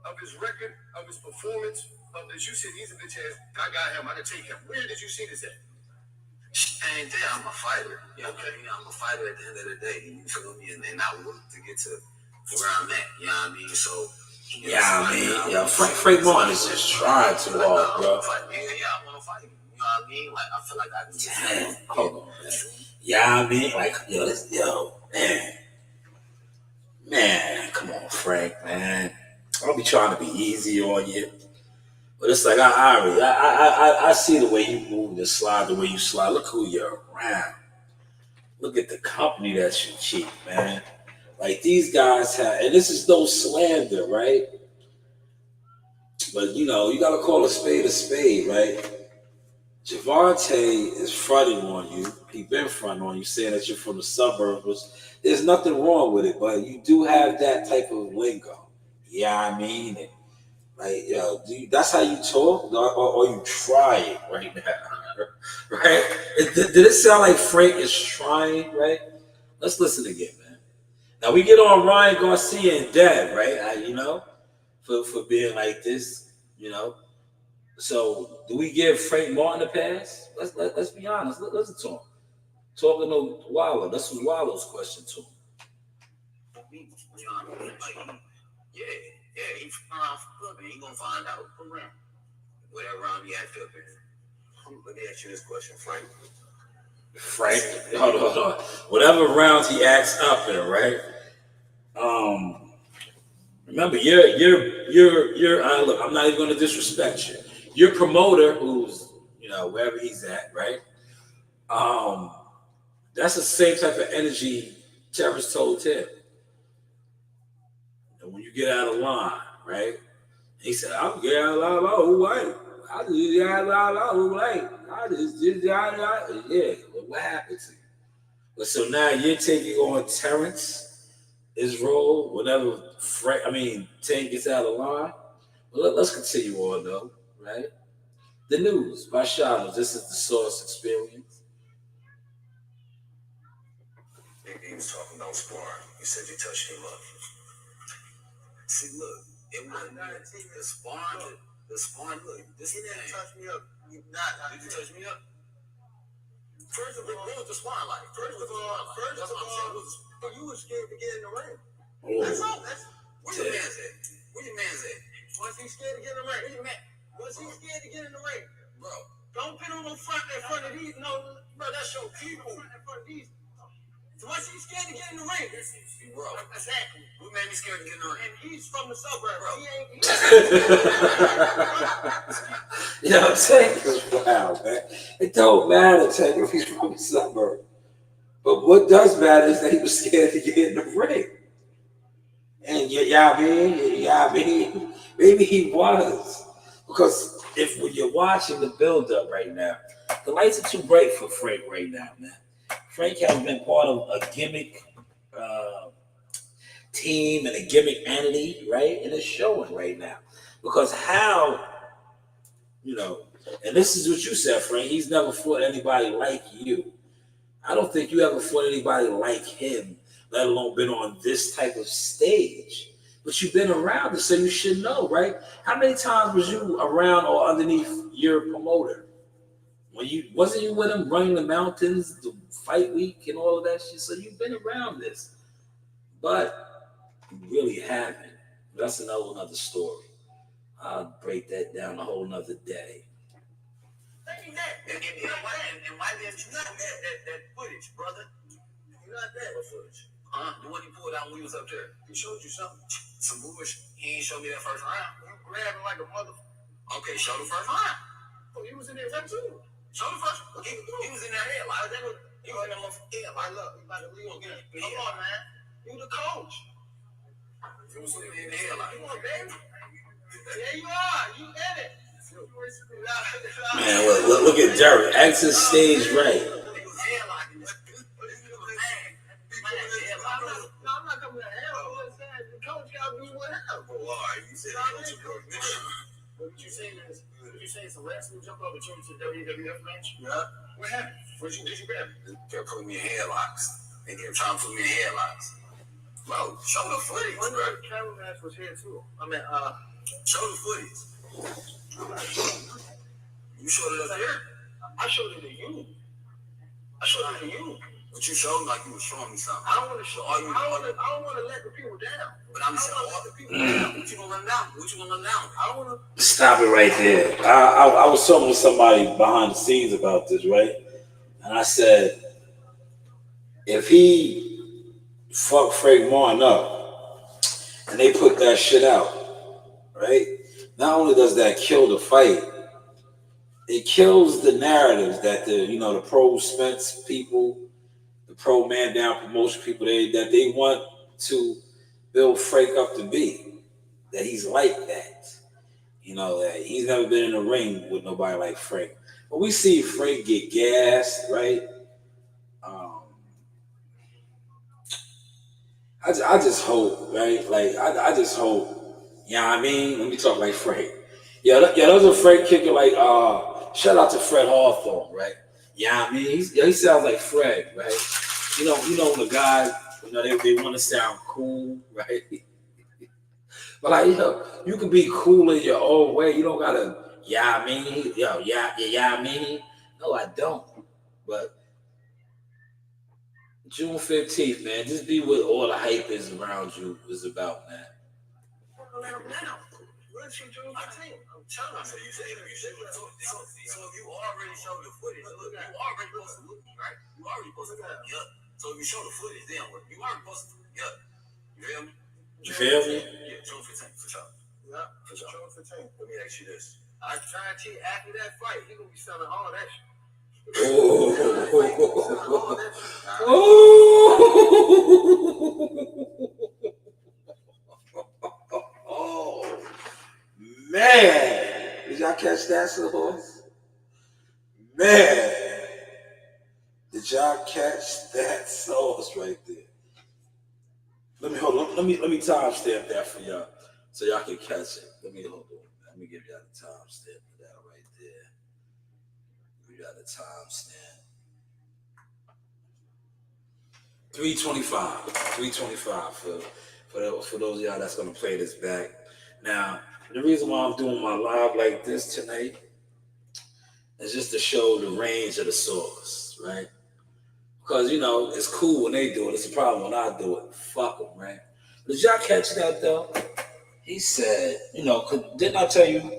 of his record, of his performance, of this. You said he's a bitch ass. I got him. I can take him. Where did you see this at? And there, I'm a fighter. You know what I mean? I'm a fighter at the end of the day. You feel me? And I work to get to where I'm at. You know what I mean? So. Frank Martin is just trying too hard, bro. I want to fight him. You know what I mean? Like, I feel like I can. Hold on, man. Yeah, I mean, like, man, come on, Frank, man. I'll be trying to be easy on you, but it's like I see the way you move and slide, the way you slide. Look who you're around. Look at the company that you keep, man. Like these guys have, and this is no slander, right? But you know, you gotta call a spade, right? Javante is fronting on you. He been fronting on you, saying that you're from the suburbs, which there's nothing wrong with it, but you do have that type of lingo. Yeah, I mean, and like, yo, that's how you talk, or you try it right now, right? Did it sound like Frank is trying, right? Let's listen again, man. Now we get on Ryan Garcia and Dad, right? You know, for being like this, you know. So, do we give Frank Martin a pass? Let's be honest. Listen to him. Talking to Wallow. This was Wallow's question to him. You know what I mean? Like, he's around for club, and he gonna find out around whatever round he act up in. Let me ask you this question, Frank. Hold on. Whatever rounds he acts up in, right? Remember, you're. Look, I'm not even going to disrespect you. Your promoter, who's, you know, wherever he's at, right? That's the same type of energy Terrence told him. And when you get out of line, right? He said, "I'm getting out of line. Oh, white. I just yeah, well, what happened to you? But so now you're taking on Terrence's role whenever Tank gets out of line. Well, let's continue on though, right? The news by Shanewz. This is the Source Experience. He was talking about sparring. You said you touched him up. See, look, it wasn't the sparring. The sparring, look, this he didn't touch me up. Did you touch me up? First of all, what was the sparring like? First of all, you were scared to get in the ring. Oh. That's all. Where your man's at? Where your man's at? Was he scared to get in the ring? Where your man? Was he scared to get in the ring? Bro, don't put on no front in front of these. No, bro, that's your people. In front of these. So was he scared to get in the ring? Bro, exactly. What made me scared to get in the ring? And he's from the suburbs, bro. You know what I'm saying? Wow, man. It don't matter, Tank, if he's from the suburb. But what does matter is that he was scared to get in the ring. And I mean, maybe he was. Because when you're watching the build-up right now, the lights are too bright for Frank right now, man. Frank has been part of a gimmick team and a gimmick entity, right? And it's showing right now. Because how, and this is what you said, Frank, he's never fought anybody like you. I don't think you ever fought anybody like him, let alone been on this type of stage. But you've been around it, so you should know, right? How many times was you around or underneath your promoter? Wasn't you with him running the mountains, the fight week and all of that shit? So you've been around this. But you really haven't. That's another story. I'll break that down a whole nother day. And why didn't you not that footage, brother? You not that footage. The one he pulled out when we was up there. He showed you something. Some bullshit. He ain't showed me that first round. You grabbed him like a mother. Okay, show the first round. Oh, he was in there too. Show the first. He was in there headlock. He was in there headlock. Look, you about to leave again. Come on, man. You the coach. He was in the headlock. Come on, baby. There you are. You in it. Man, look at Derek. Exit stage right. I'm not coming to hell. The coach got me whatever. You said what you saying is it's a wrestling jump over to the WWF match? Yeah. What happened? Did you grab it? They're putting me in headlocks. They kept trying to put me in headlocks. Bro, show the footage. When the camera match was here too. Show the footage. You showed it up there? I showed it to you. But you showed like you were showing me something. I don't want to show. I don't want to let the people down. But I'm saying all the people down. What you gonna run down? I don't want to. Stop it right there. I was talking to somebody behind the scenes about this, right? And I said, if he fucked Frank Martin up and they put that shit out, right? Not only does that kill the fight, it kills the narratives that the pro Spence people, the pro man down promotion people, that they want to build Frank up to be. That he's like that. That he's never been in a ring with nobody like Frank. But we see Frank get gassed, right? I just hope, right? Like, I just hope, let me talk like Frank. There's a Frank kicker like, shout out to Fred Hawthorne, right? He sounds like Fred, right? You know the guys, they want to sound cool, right? But like, you can be cool in your own way. You don't gotta, No, I don't. But June 15th, man, just be what all the hype is around you is about, man. What's your June 15th? I'm telling you. So if you already showed the footage, look, you already supposed to look me, right? You already supposed to look me up. So if you show the footage, then what? You already supposed to look me up. You feel me? You feel me? Yeah, June 15th, for sure. Yeah, for sure. June 15th. Let me ask you this. I guarantee after that fight, he gonna be selling all that shit. Man, y'all catch that, Sawhorse? Man, did y'all catch that sauce right there? Let me timestamp that for y'all so y'all can catch it. Let me give y'all the timestamp for that right there. We got the timestamp. 325 for those of y'all that's gonna play this back. Now, the reason why I'm doing my live like this tonight is just to show the range of the sauce, right? Because, it's cool when they do it. It's a problem when I do it. Fuck them, right? Did y'all catch that, though? He said, didn't I tell you?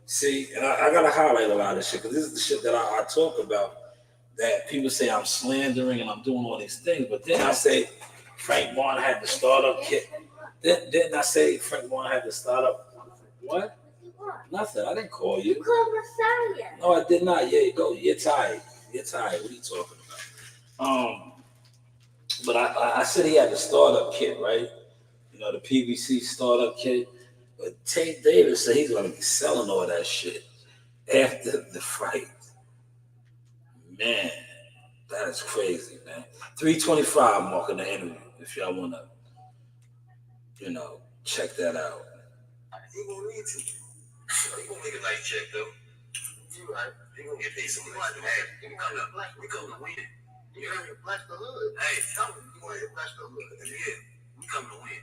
See, and I got to highlight a lot of shit, because this is the shit that I talk about, that people say I'm slandering and I'm doing all these things. But then I say Frank Martin had the startup kit. Didn't I say Frank Martin had the startup? What? Nothing. I didn't call you. You called Messiah. No, I did not. Yeah, you're tired. You're tired. What are you talking about? But I said he had the startup kit, right? The PVC startup kit. But Tank Davis said he's gonna be selling all that shit after the fight. Man, that is crazy, man. 325 mark in the interview. If y'all wanna, check that out. He gonna need to. He gonna make a nice check though. You right. He gonna get paid some money. Hey, we come to win. You heard me? Bless the hood. Hey, tell me, you want to bless the hood? Yeah, we come to win.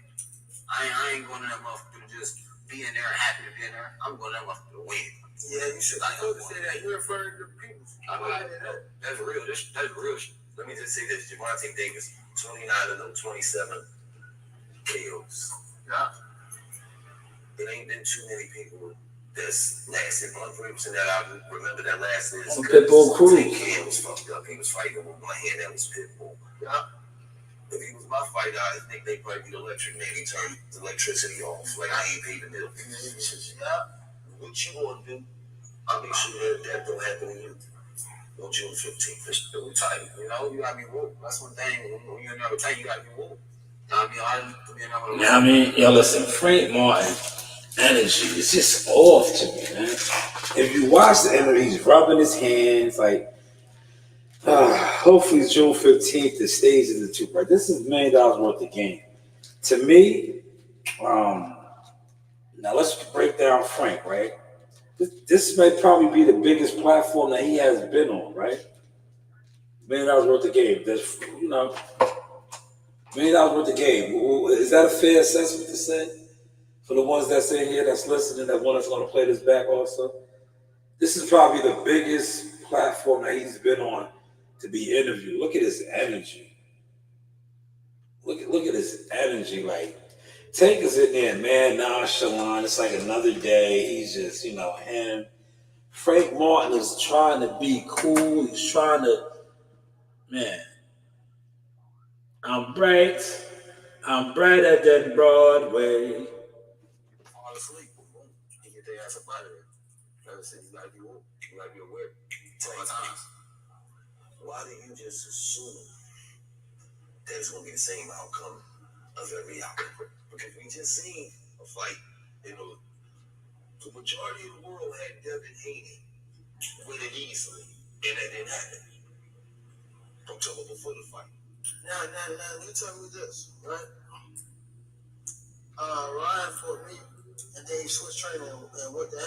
I ain't going to that motherfucker to just be in there happy to be in there. I'm going to that motherfucker to win. Yeah, you should. I know to say that. You're referring to people. That's real. That's real. Let me just say this: Javante Davis, 29 of them 27 KOs. Yeah. It ain't been too many people that's lasted 100% that I remember that lasted. Pitbull Crew. He was fucked up. He was fighting with one hand. That was Pitbull. Yeah. If he was my fighter, I think they probably be electric man. He turned the electricity off. Like I ain't paid the bill. Yeah. What you gonna do? I'll make sure that don't happen to you. On June 15th. We tight. You gotta be woke. That's one thing. When you're in another time, you gotta be woke. Listen, Frank Martin energy is just off to me, man. If you watch the interview, he's rubbing his hands like, hopefully June 15th, the stage is the two part. This is $1 million worth of game. To me, now let's break down Frank, right? This may probably be the biggest platform that he has been on, right? $1 million worth of game. That's, $1 million worth of game. Is that a fair assessment to say? For the ones that's in here, that's listening, that one that's going to play this back also? This is probably the biggest platform that he's been on to be interviewed. Look at his energy. Look at his energy. Like, Tank is in there, man, nonchalant. It's like another day. He's just, him. Frank Martin is trying to be cool. He's trying to, man. I'm brighter than Broadway. Fall asleep, boom, and get their ass up out of there. Like I said, you gotta be woke. You gotta be aware. 10 times. Why do you just assume that it's gonna be the same outcome of every outcome? Because we just seen a fight, the majority of the world had Devin Haney win it easily, and that didn't happen. Don't tell me before the fight. Now, you tell me this, right? Ryan fought me, and then he switched training and went to him.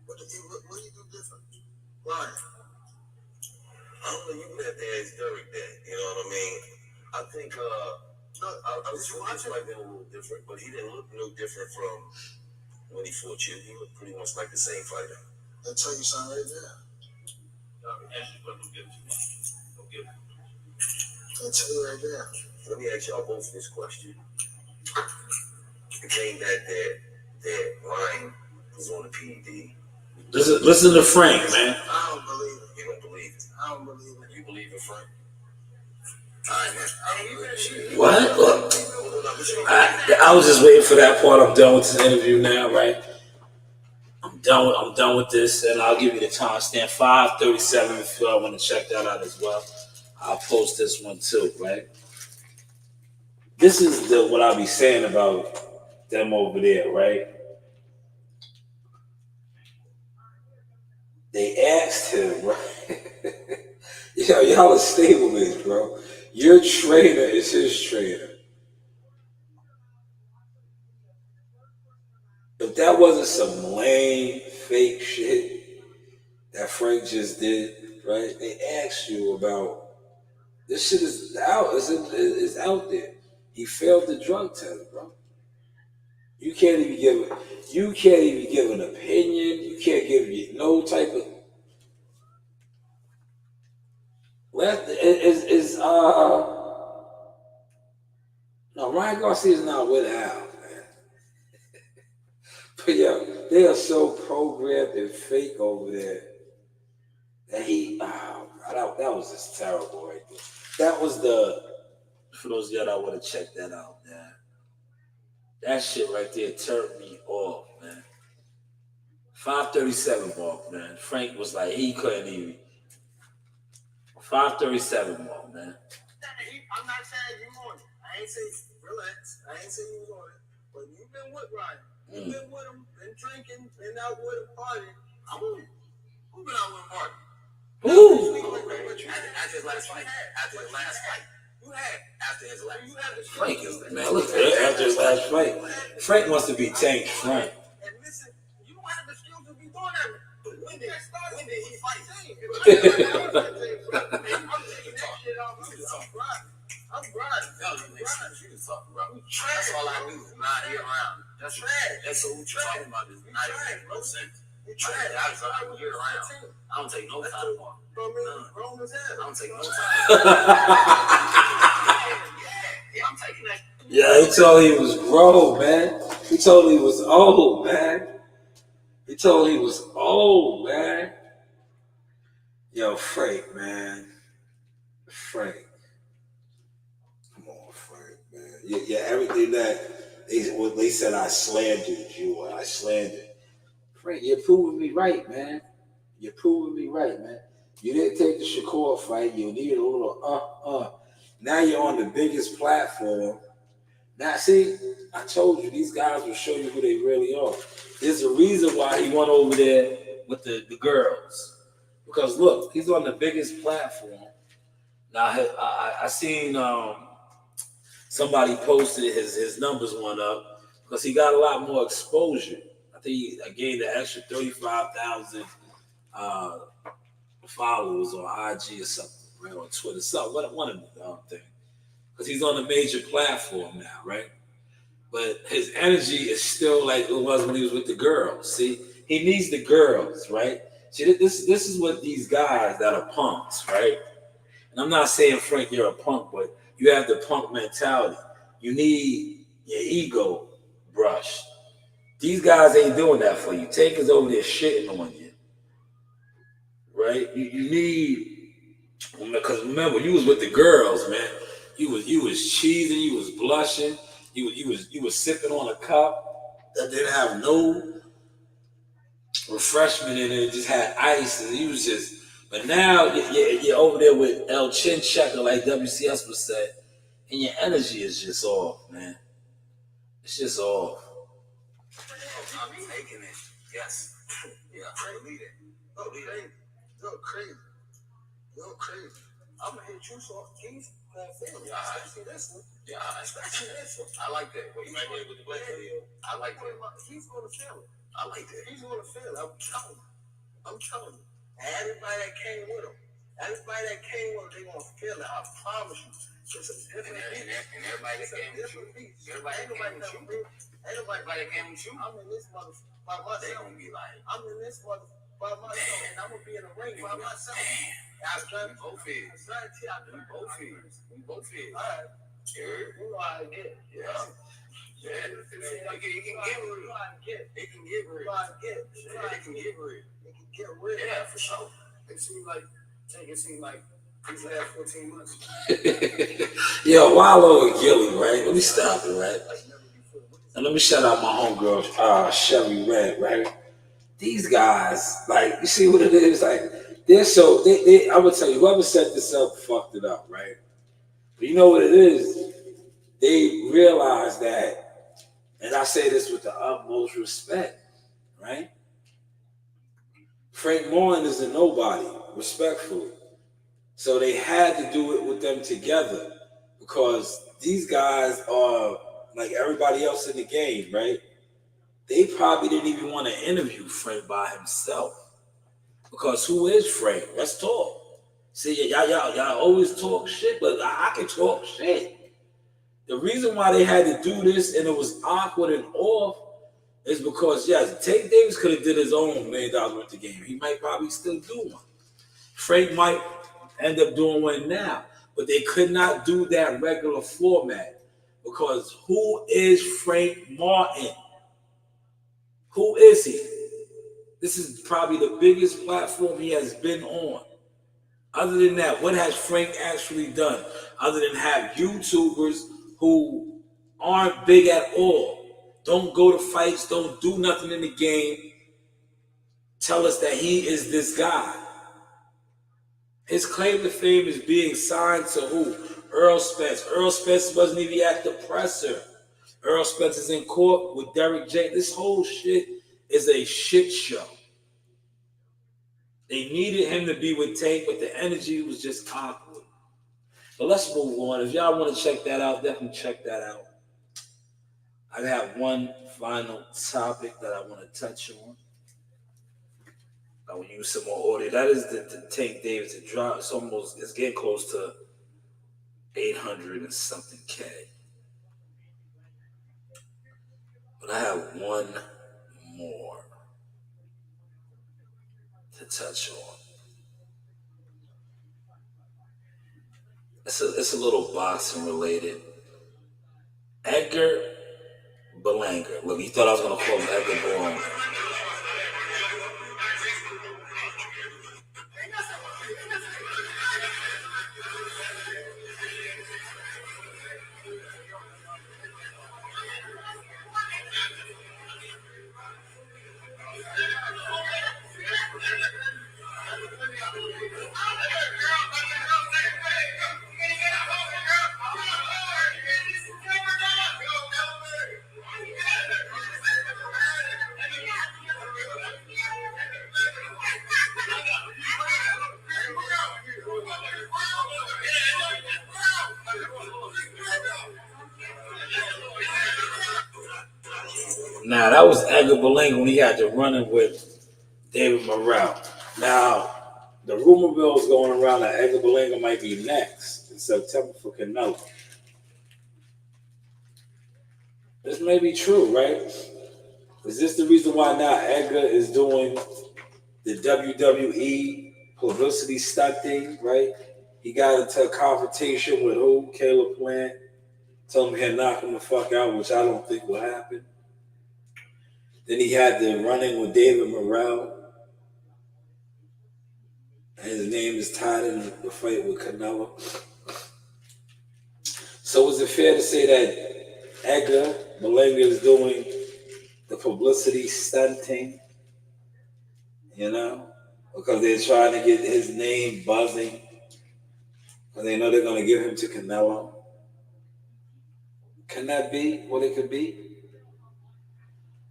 What do you do different? Ryan. I don't know, you would have to ask Derek that, you know what I mean? I think, I was watching might be a little different, but he didn't look no different from when he fought you. He looked pretty much like the same fighter. I'll tell you something right there. I'll tell you right there. Let me ask y'all both this question. It came back that Ryan was on the PED. Listen to Frank, man. I don't believe it. You don't believe it? I don't believe it. You believe in Frank? What? Look, I was just waiting for that part. I'm done with this interview now, right? I'm done with this, and I'll give you the timestamp 5:37 if y'all want to check that out as well. I'll post this one too, right? This is what I'll be saying about them over there, right? they asked him, right? Y'all are stablemates, bro. Your trainer is his trainer. If that wasn't some lame, fake shit that Frank just did, right? They asked you about this shit is out. It's out there. He failed the drug test, bro. You can't even give an opinion. You can't give no type of. No, Ryan Garcia is not with Al, man. But yeah, they are so programmed and fake over there that that was just terrible right there. That was for those of y'all that want to check that out, man. That shit right there turned me off, man. 537 mark, man. Frank was like, he couldn't even. 537 mark, man. I'm not saying you on it. I ain't saying relax. I ain't saying you was on it. But you've been with Ryan. You've been with him, been drinking, been out with him, partying. Who been out with him partying? Who? After his last fight. After his last fight. You had. After his last fight. Frank is, man, look at it. After his last fight. Frank wants to be tanked, Frank. And listen, you don't have the skills to be doing that. But when did he fight? I'm grinding. You just talking about. That's all I do. Not here around. That's trash. That's what we're talking about. It's not even no sense. You trash. I don't year around. I don't take no time off. I don't take no time. Yeah, I'm taking that. Yeah, he told he was grown, man. He told he was old, man. He told he was old, man. Yo, Frank, man. Frank. Come on, Frank, man. Yeah, everything that they said I slandered you or I slandered. Frank, you're proving me right, man. You're proving me right, man. You didn't take the Shakur fight. You needed a little Now you're on the biggest platform. Now, see, I told you, these guys will show you who they really are. There's a reason why he went over there with the girls. Because, look, he's on the biggest platform. Now, I seen somebody posted his numbers went up because he got a lot more exposure. I think he gained an extra 35,000 followers on IG or something, right, on Twitter, something, one of the things. Because he's on a major platform now, right? But his energy is still like it was when he was with the girls. See, he needs the girls, right? See, this is what these guys that are punks, right? And I'm not saying, Frank, you're a punk, but you have the punk mentality. You need your ego brushed. These guys ain't doing that for you. Taker's over there shitting on you, right? You need, because remember, you was with the girls, man. You was cheesing, you was blushing, you was sipping on a cup that didn't have no refreshment in it. It just had ice, and you was just. But now you're over there with El Chin Checker, like WCS would say, and your energy is just off, man. It's just off. I'm taking it. Yes. Yeah. Believe it. Go crazy. I'm gonna hit you so he's gonna feel it. I see this one. Yeah, I see this one. I like that. What you might with the black video? I like that. He's gonna feel it. I like that. He's gonna feel it. I'm telling you. Everybody that came with him, they gonna feel it. I promise you. It's a different beat. And everybody that came with you. Everybody that came with you. I'm in this mother by myself. They gonna be like, I'm in this mother by myself, and I'm gonna be in the ring by myself. We both is. We both is. All right. Sure. You know how to get. Yeah. Yeah. It can get real. It can get real. It can get real. Yeah, for sure. It seems like these last 14 months. Yo, Wallow and Gilly, right? Let me stop it, right? And let me shout out my homegirl, Shelly Red, right? These guys, like, you see what it is? Like, I would tell you, whoever set this up fucked it up, right? But you know what it is? They realize that, and I say this with the utmost respect, right? Frank Martin is a nobody, respectfully. So they had to do it with them together because these guys are like everybody else in the game, right? They probably didn't even want to interview Frank by himself because who is Frank? Let's talk. See, y'all always talk shit, but I can talk shit. The reason why they had to do this and it was awkward and off is because, yes, Tank Davis could have did his own $1 million worth of game. He might probably still do one. Frank might end up doing one now, but they could not do that regular format because who is Frank Martin? Who is he? This is probably the biggest platform he has been on. Other than that, what has Frank actually done? Other than have YouTubers who aren't big at all, don't go to fights, don't do nothing in the game, tell us that he is this guy. His claim to fame is being signed to who? Earl Spence. Earl Spence wasn't even at the presser. Earl Spence is in court with Derek J. This whole shit is a shit show. They needed him to be with Tank, but the energy was just awkward. But let's move on. If y'all want to check that out, definitely check that out. I have one final topic that I want to touch on. I will use some more audio. That is the Tank Davis to drop. It's getting close to 800 and something K. But I have one more to touch on. It's a little boxing related. Edgar Berlanga. Look, you thought I was gonna call him Edgar Berlanga. Now, that was Edgar Berlanga when he had to run it with David Morrell. Now, the rumor mill is going around that Edgar Berlanga might be next in September for Canelo. This may be true, right? Is this the reason why now Edgar is doing the WWE publicity stunt thing, right? He got into a confrontation with who? Caleb Plant. Told him he'd knock him the fuck out, which I don't think will happen. Then he had the run-in with David Morrell. And his name is tied in the fight with Canelo. So is it fair to say that Edgar Berlanga is doing the publicity stunting? You know? Because they're trying to get his name buzzing. Because they know they're going to give him to Canelo. Can that be what it could be?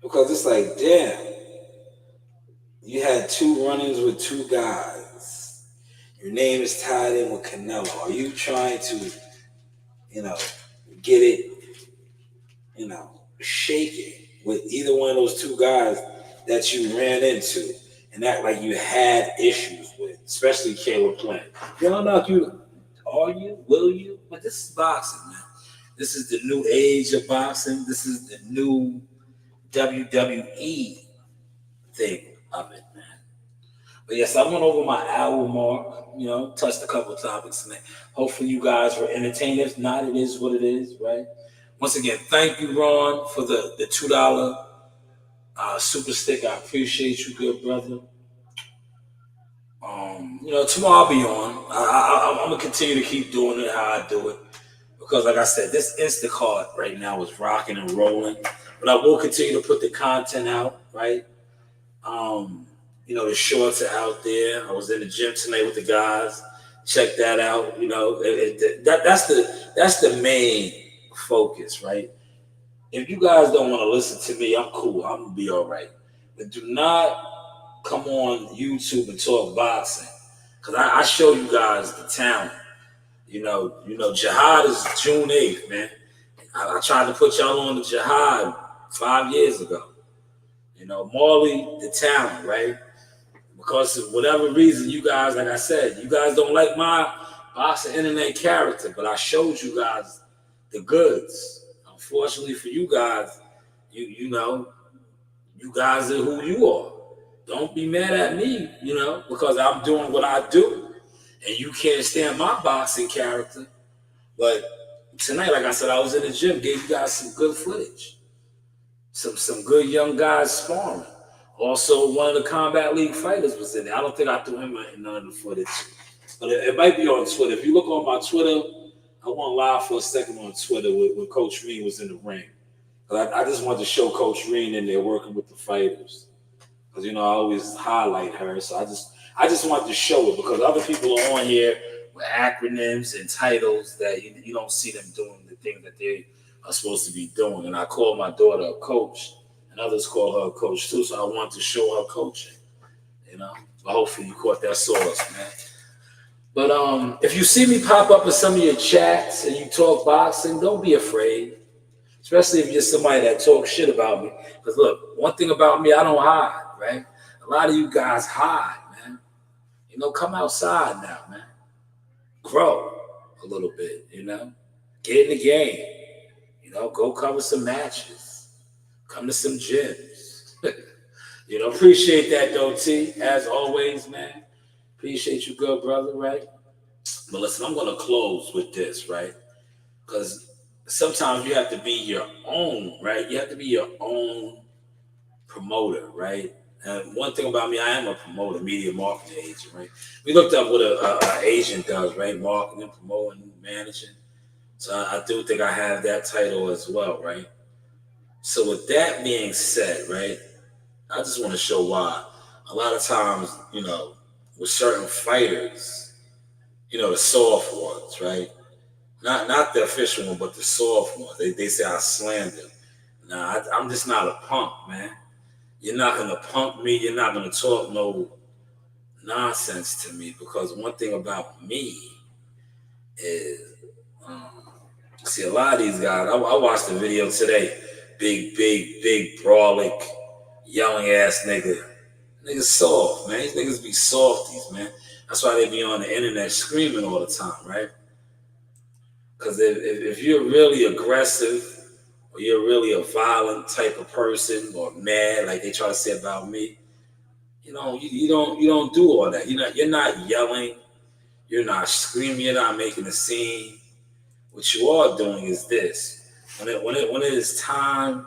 Because it's like, damn, you had two run-ins with two guys. Your name is tied in with Canelo. Are you trying to, get it, shaking with either one of those two guys that you ran into and act like you had issues with, especially Caleb Plant? You don't know if you, are you, will you? But this is boxing, man. This is the new age of boxing. This is the new WWE thing of it, man. But yes, I went over my hour mark, touched a couple of topics tonight. Hopefully you guys were entertained. If not, it is what it is, right? Once again, thank you, Ron, for the $2 super stick. I appreciate you, good brother. Tomorrow I'll be on. I'm going to continue to keep doing it how I do it. Because like I said, this Instacart right now is rocking and rolling. But I will continue to put the content out, right? The shorts are out there. I was in the gym tonight with the guys. Check that out. That's the main focus, right? If you guys don't want to listen to me, I'm cool. I'm gonna be all right. But do not come on YouTube and talk boxing, because I show you guys the talent. You know, Jihad is June 8th, man. I tried to put y'all on the Jihad 5 years ago. You know, Marley, the talent, right? Because of whatever reason, you guys, like I said, you guys don't like my boxing internet character, but I showed you guys the goods. Unfortunately for you guys, you know, you guys are who you are. Don't be mad at me, you know, because I'm doing what I do, and you can't stand my boxing character. But tonight, like I said, I was in the gym, gave you guys some good footage, some good young guys sparring. Also, one of the Combat League fighters was in there. I don't think I threw him in none of the footage, but it might be on Twitter. If you look on my Twitter, I went live for a second on Twitter when Coach Reen was in the ring. I just wanted to show Coach Reen in there working with the fighters, because you know I always highlight her. So I just wanted to show it, because other people are on here with acronyms and titles that you don't see them doing the thing that they are supposed to be doing. And I call my daughter a coach, and others call her a coach too. So I want to show her coaching, you know. But hopefully you caught that source, man. But if you see me pop up in some of your chats and you talk boxing, don't be afraid. Especially if you're somebody that talks shit about me. Because look, one thing about me, I don't hide, right? A lot of you guys hide, man. You know, come outside now, man. Grow a little bit, you know. Get in the game. You know, go cover some matches. Come to some gyms. You know, appreciate that though, T. As always, man. Appreciate you, good brother, right? But listen, I'm going to close with this, right? Because sometimes you have to be your own, right? You have to be your own promoter, right? And one thing about me, I am a promoter, media marketing agent, right? We looked up what an agent does, right? Marketing, promoting, managing. So I do think I have that title as well, right? So with that being said, right, I just want to show why. A lot of times, you know, with certain fighters, you know, the soft ones, right? Not the official one, but the soft ones. They say I slammed them. Nah, I'm just not a punk, man. You're not going to punk me. You're not going to talk no nonsense to me, because one thing about me is, see, a lot of these guys, I watched the video today, big, brawling, yelling ass nigga. Niggas soft, man. These niggas be softies, man. That's why they be on the internet screaming all the time, right? Because if you're really aggressive, or you're really a violent type of person, or mad, like they try to say about me, you know, you don't do all that. You're not yelling, you're not screaming, you're not making a scene. What you are doing is this: when it is time,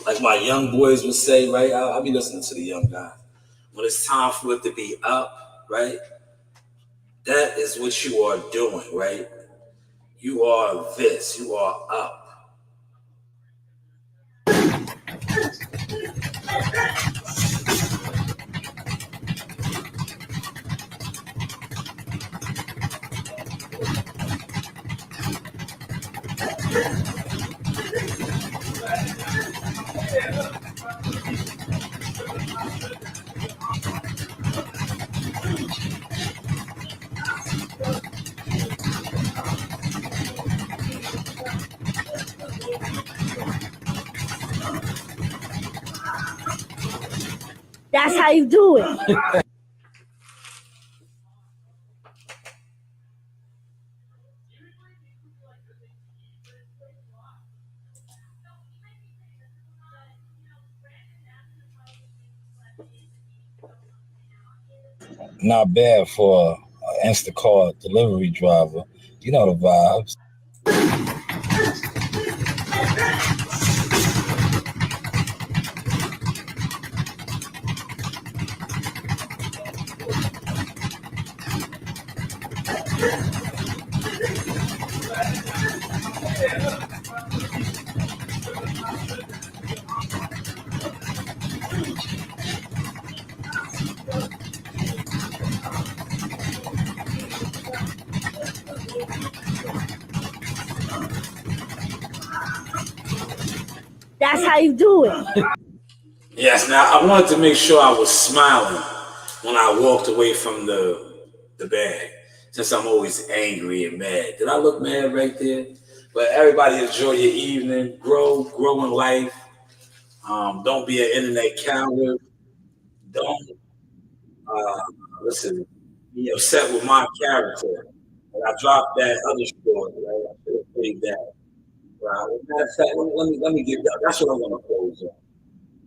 like my young boys would say, right? I'll be listening to the young guys. When it's time for it to be up, right? That is what you are doing, right? You are this. You are up. That's how you do it. Not bad for an Instacart delivery driver. You know the vibes. That's how you do it. Yes, now I wanted to make sure I was smiling when I walked away from the bag, since I'm always angry and mad. Did I look mad right there? But everybody enjoy your evening. Grow in life. Don't be an internet coward. Don't listen. Be upset with my character. And I dropped that other story. Right? I should have played that. Right. Matter of fact, let me get that. That's what I'm gonna close on.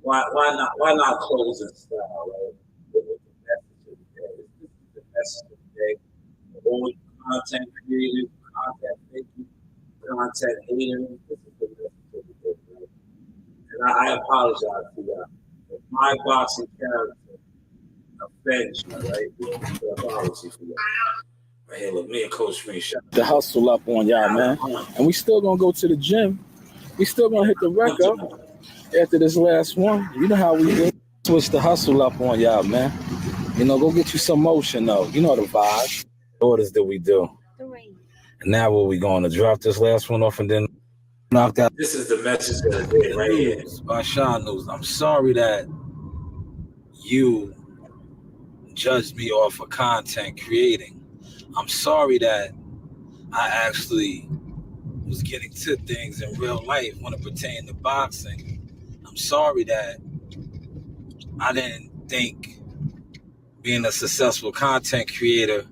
Why not close in style, right? With the message of the day. This is the message of the day. For all you content creators, content makers, content haters, this is the message of the day, right? And I apologize for that. If my boxing character offends you, right? This is the apology for that. Right here, look, me and Coach Green shot The hustle up on y'all, man. And we still gonna go to the gym. We still gonna hit the record after this last one. You know how we do. Switch the hustle up on y'all, man. You know, go get you some motion though. You know the vibe. Orders that we do. And now what we going to drop this last one off and then knock out. This is the message of the day right here. By Shanewz. I'm sorry that you judged me off of content creating. I'm sorry that I actually was getting to things in real life when it pertained to boxing. I'm sorry that I didn't think being a successful content creator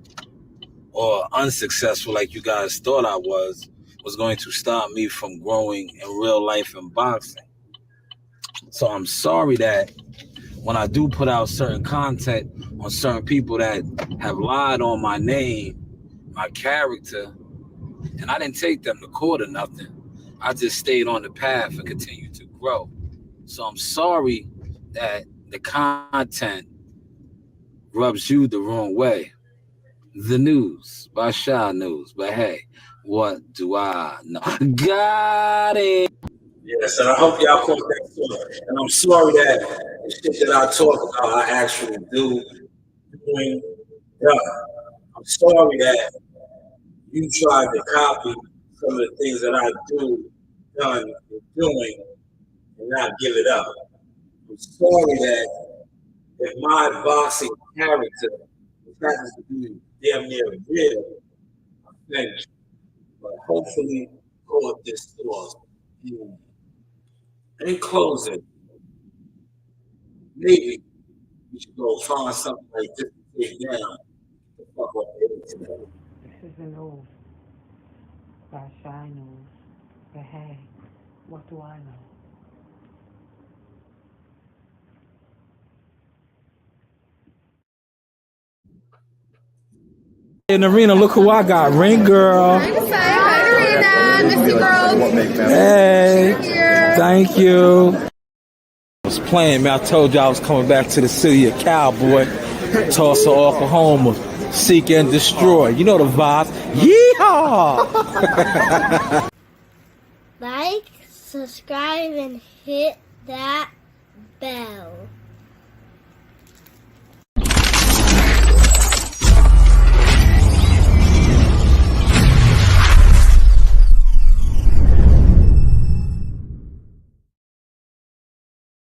or unsuccessful like you guys thought I was going to stop me from growing in real life in boxing. So I'm sorry that when I do put out certain content on certain people that have lied on my name, my character, and I didn't take them to court or nothing. I just stayed on the path and continued to grow. So I'm sorry that the content rubs you the wrong way. The news by Shanewz. But hey, what do I know? Got it. Yes, and I hope y'all caught that story. And I'm sorry that the shit that I talk about, I actually doing done. I'm sorry that you tried to copy some of the things that I done, and doing, and not give it up. I'm sorry that if my boxing character happens to be damn near real, thank you. But hopefully, caught this thought. In closing, maybe we should go find something like this to take down the fuck up the internet. This is the news by Shanewz. But hey, what do I know? In the arena, look who I got. Ring girl. Hi, Arena. Miss you, girls. Hey. Thank you. I was playing, man. I told you I was coming back to the city of Cowboy. Tulsa, Oklahoma. Seek and destroy. You know the vibes. Yeehaw! Like, subscribe, and hit that bell.